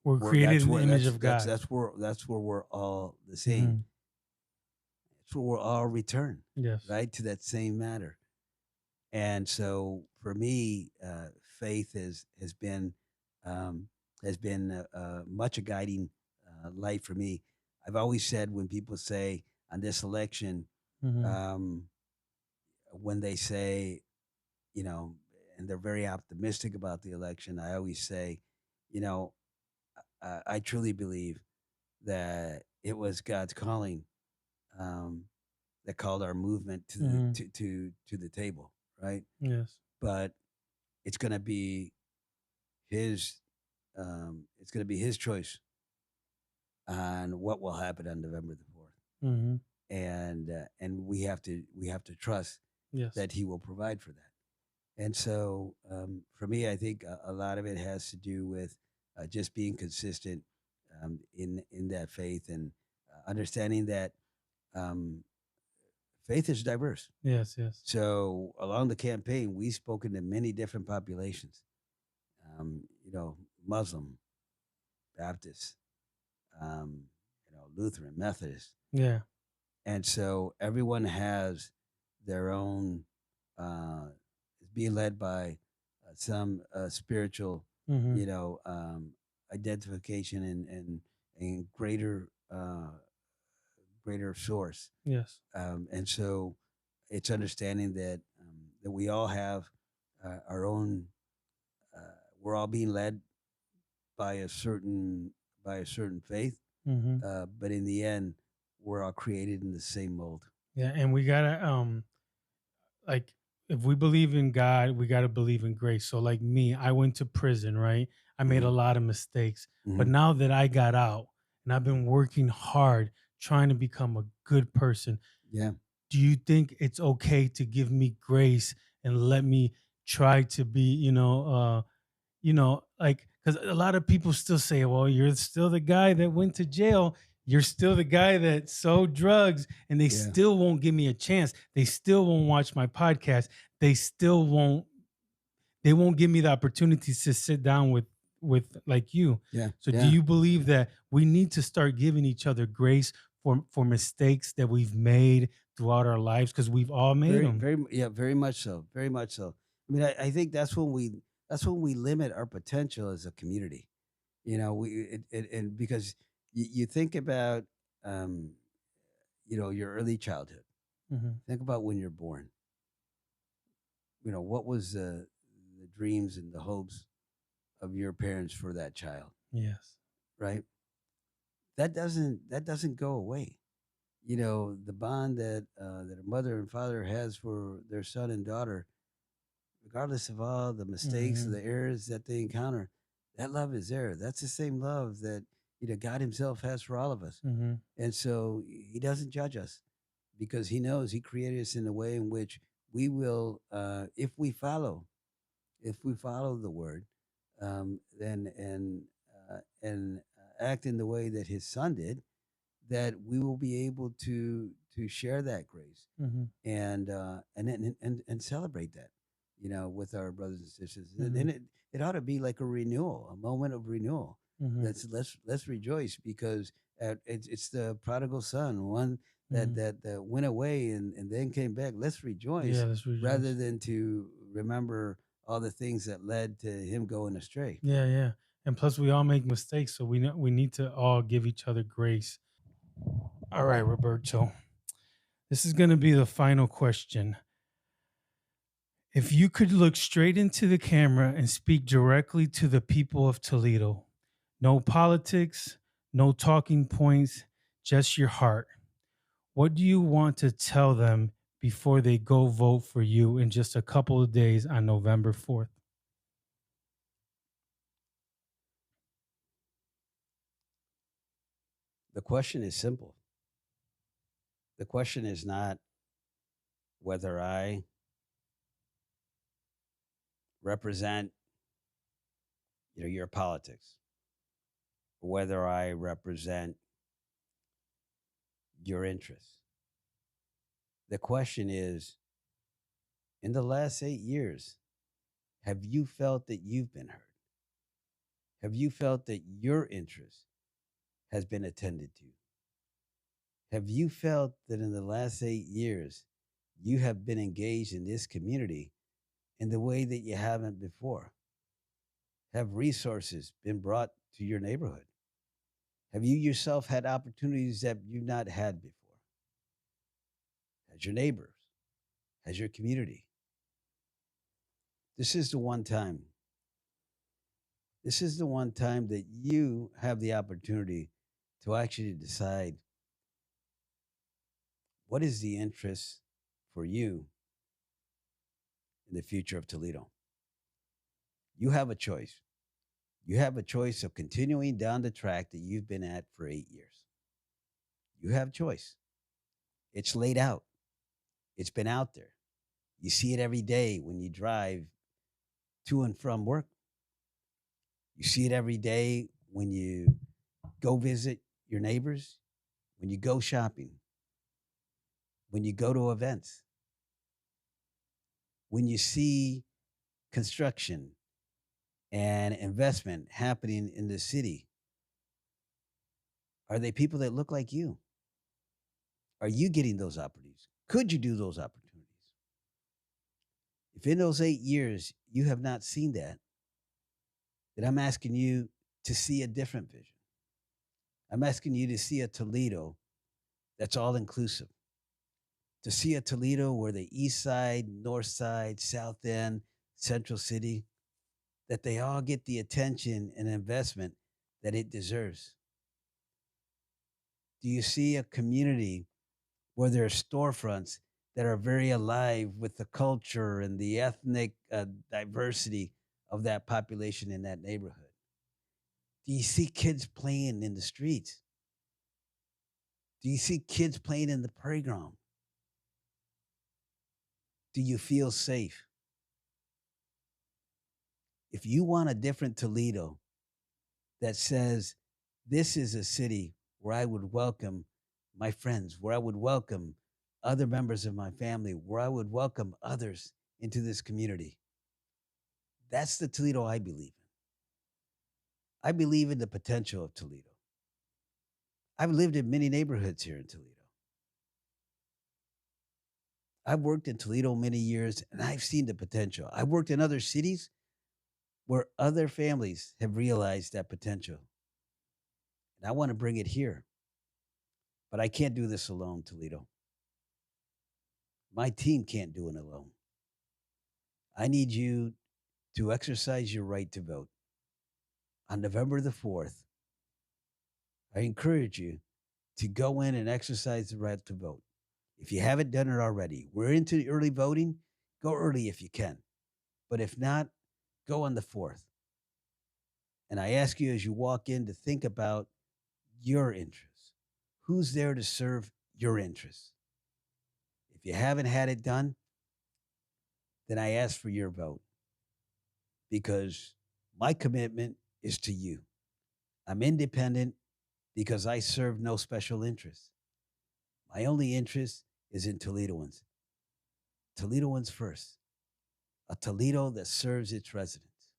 We're
We're
created
that's
in the
where
image of God.
that's where we're all the same.
Mhm.
That's where we're all returned,
Yes.
right, to that same matter. And so for me, faith um, has been much a guiding light for me. I've always said, when people say on this election,
Mhm.
um, when they say, you know, and they're very optimistic about the election, I always say, you know, I truly believe that it was God's calling um, that called our movement
Mhm.
to the table, right?
Yes.
But it's going to be his it's going to be his choice on what will happen on November the 4th,
Mhm.
and we have to trust
Yes.
that he will provide for that. And so for me, I think a lot of it has to do with just being consistent in that faith, and understanding that um, faith is diverse.
Yes. Yes.
So along the campaign, we've spoken to many different populations. Muslim, Baptist, um, Lutheran, Methodist,
Yeah.
and so everyone has their own. Is being led by some spiritual,
Mhm.
you know, um, identification and greater source.
Yes.
And so it's understanding that we all have our own. Uh, we're all being led by a certain faith,
Mhm.
but in the end, we're all created in the same mold.
Yeah, and we gotta like if we believe in God, we got to believe in grace. So like me, I went to prison, right? I made a
Hmm.
lot of mistakes. But
Hmm.
now that I got out and I've been working hard trying to become a good person.
Yeah.
Do you think it's okay to give me grace and let me try to be, like, because a lot of people still say, well, you're still the guy that went to jail. You're still the guy that sold drugs, and they
Yeah.
still won't give me a chance. They still won't watch my podcast. They still won't, they won't give me the opportunity to sit down with like you.
Yeah.
So do
Yeah.
you believe that we need to start giving each other grace for mistakes that we've made throughout our lives, because we've all made
Very,
them?
yeah, very much so. Very much so. I mean, I think that's when we limit our potential as a community. And because you think about, um, your early childhood.
Hmm.
Think about when you're born. What was the dreams and the hopes of your parents for that child,
Yes.
right? That doesn't go away. The bond that a mother and father has for their son and daughter, regardless of all the mistakes or
Hmm.
the errors that they encounter, that love is there. That's the same love that God Himself has for all of us.
Hmm.
And so He doesn't judge us because He knows He created us in a way in which we will, if we follow the Word, then and act in the way that His Son did, that we will be able to share that grace
Hmm.
and celebrate that, with our brothers and sisters. And
Hmm.
it ought to be like a renewal, a moment of renewal.
Hmm.
Let's rejoice because it's the prodigal son, one that
Hmm.
that went away and then came back. Let's
Yeah,
rejoice
let's
rather
rejoice.
than to remember all the things that led to him going astray.
Yeah, yeah. And plus, we all make mistakes, so we know we need to all give each other grace. All right, Roberto. This is going to be the final question. If you could look straight into the camera and speak directly to the people of Toledo, no politics, no talking points, just your heart, what do you want to tell them before they go vote for you in just a couple of days on November 4th?
The question is simple. The question is not whether I represent, your politics, or whether I represent your interests. The question is, in the last 8 years, have you felt that you've been heard? Have you felt that your interest has been attended to? Have you felt that in the last 8 years, you have been engaged in this community in the way that you haven't before? Have resources been brought to your neighborhood? Have you yourself had opportunities that you've not had before? Has your neighbors? Has your community? This is the one time. This is the one time that you have the opportunity to actually decide what is the interest for you in the future of Toledo. You have a choice. You have a choice of continuing down the track that you've been at for 8 years. You have a choice. It's laid out. It's been out there. You see it every day when you drive to and from work. You see it every day when you go visit your neighbors, when you go shopping, when you go to events, when you see construction and investment happening in the city. Are they people that look like you? Are you getting those opportunities? Could you do those opportunities? If in those 8 years you have not seen that, then I'm asking you to see a different vision. I'm asking you to see a Toledo that's all inclusive, to see a Toledo where the east side, north side, south end, central city, that they all get the attention and investment that it deserves. Do you see a community where there are storefronts that are very alive with the culture and the ethnic diversity of that population in that neighborhood? Do you see kids playing in the streets? Do you see kids playing in the playground? Do you feel safe? If you want a different Toledo that says, this is a city where I would welcome my friends, where I would welcome other members of my family, where I would welcome others into this community, that's the Toledo I believe in. I believe in the potential of Toledo. I've lived in many neighborhoods here in Toledo. I've worked in Toledo many years and I've seen the potential. I've worked in other cities where other families have realized that potential. And I want to bring it here. But I can't do this alone, Toledo. My team can't do it alone. I need you to exercise your right to vote. On November the 4th, I encourage you to go in and exercise the right to vote. If you haven't done it already, we're into early voting. Go early if you can. But if not, go on the 4th. And I ask you as you walk in to think about your interests. Who's there to serve your interests? If you haven't had it done, then I ask for your vote because my commitment is to you. I'm independent because I serve no special interest. My only interest is in Toledoans. Toledoans first. A Toledo that serves its residents.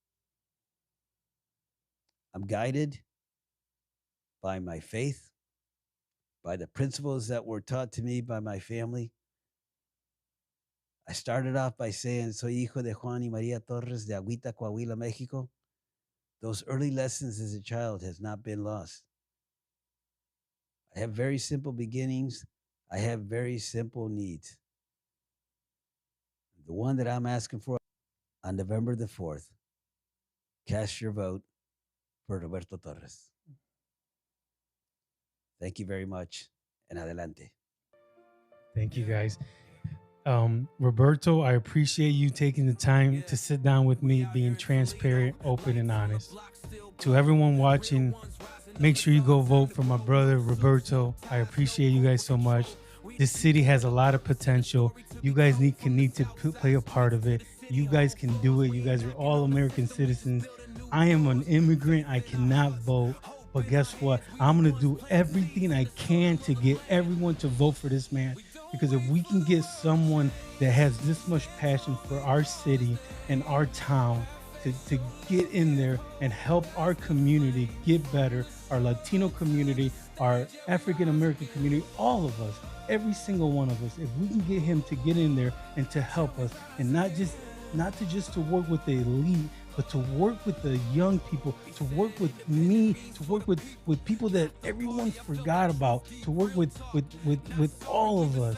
I'm guided by my faith, by the principles that were taught to me by my family. I started off by saying, soy hijo de Juan y María Torres de Agüita, Coahuila, Mexico. Those early lessons as a child has not been lost. I have very simple beginnings. I have very simple needs. The one that I'm asking for on November the 4th, cast your vote for Roberto Torres. Thank you very much, and adelante.
Thank you, guys. Roberto, I appreciate you taking the time to sit down with me, being transparent, open, and honest. To everyone watching, make sure you go vote for my brother, Roberto. I appreciate you guys so much. This city has a lot of potential. You guys need to play a part of it. You guys can do it. You guys are all American citizens. I am an immigrant. I cannot vote. But guess what? I'm going to do everything I can to get everyone to vote for this man. Because if we can get someone that has this much passion for our city and our town to get in there and help our community get better, our Latino community, our African-American community, all of us, every single one of us, if we can get him to get in there and to help us and not to work with the elite, but to work with the young people, to work with me, to work with people that everyone forgot about, to work with all of us.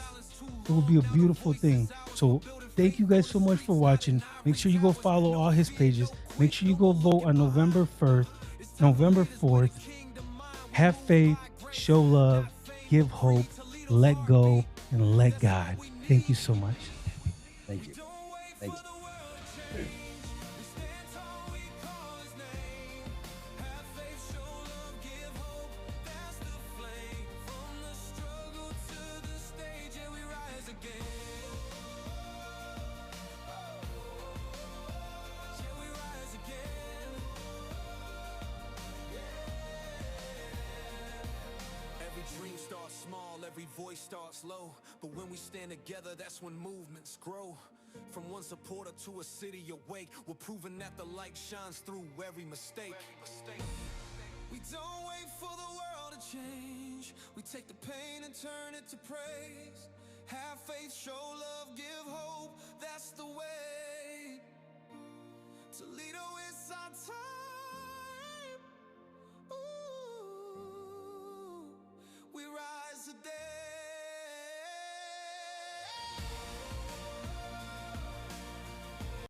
It will be a beautiful thing. So thank you guys so much for watching. Make sure you go follow all his pages. Make sure you go vote on November 4th. Have faith, show love, give hope, let go, and let God. Thank you so much.
Thank you. Thank you.
Dreams start small, every voice starts low, but when we stand together, that's when movements grow. From one supporter to a city awake, we're proving that the light shines through every mistake. We don't wait for the world to change, we take the pain and turn it to praise. Have faith, show love, give hope, that's the way. Toledo is our time.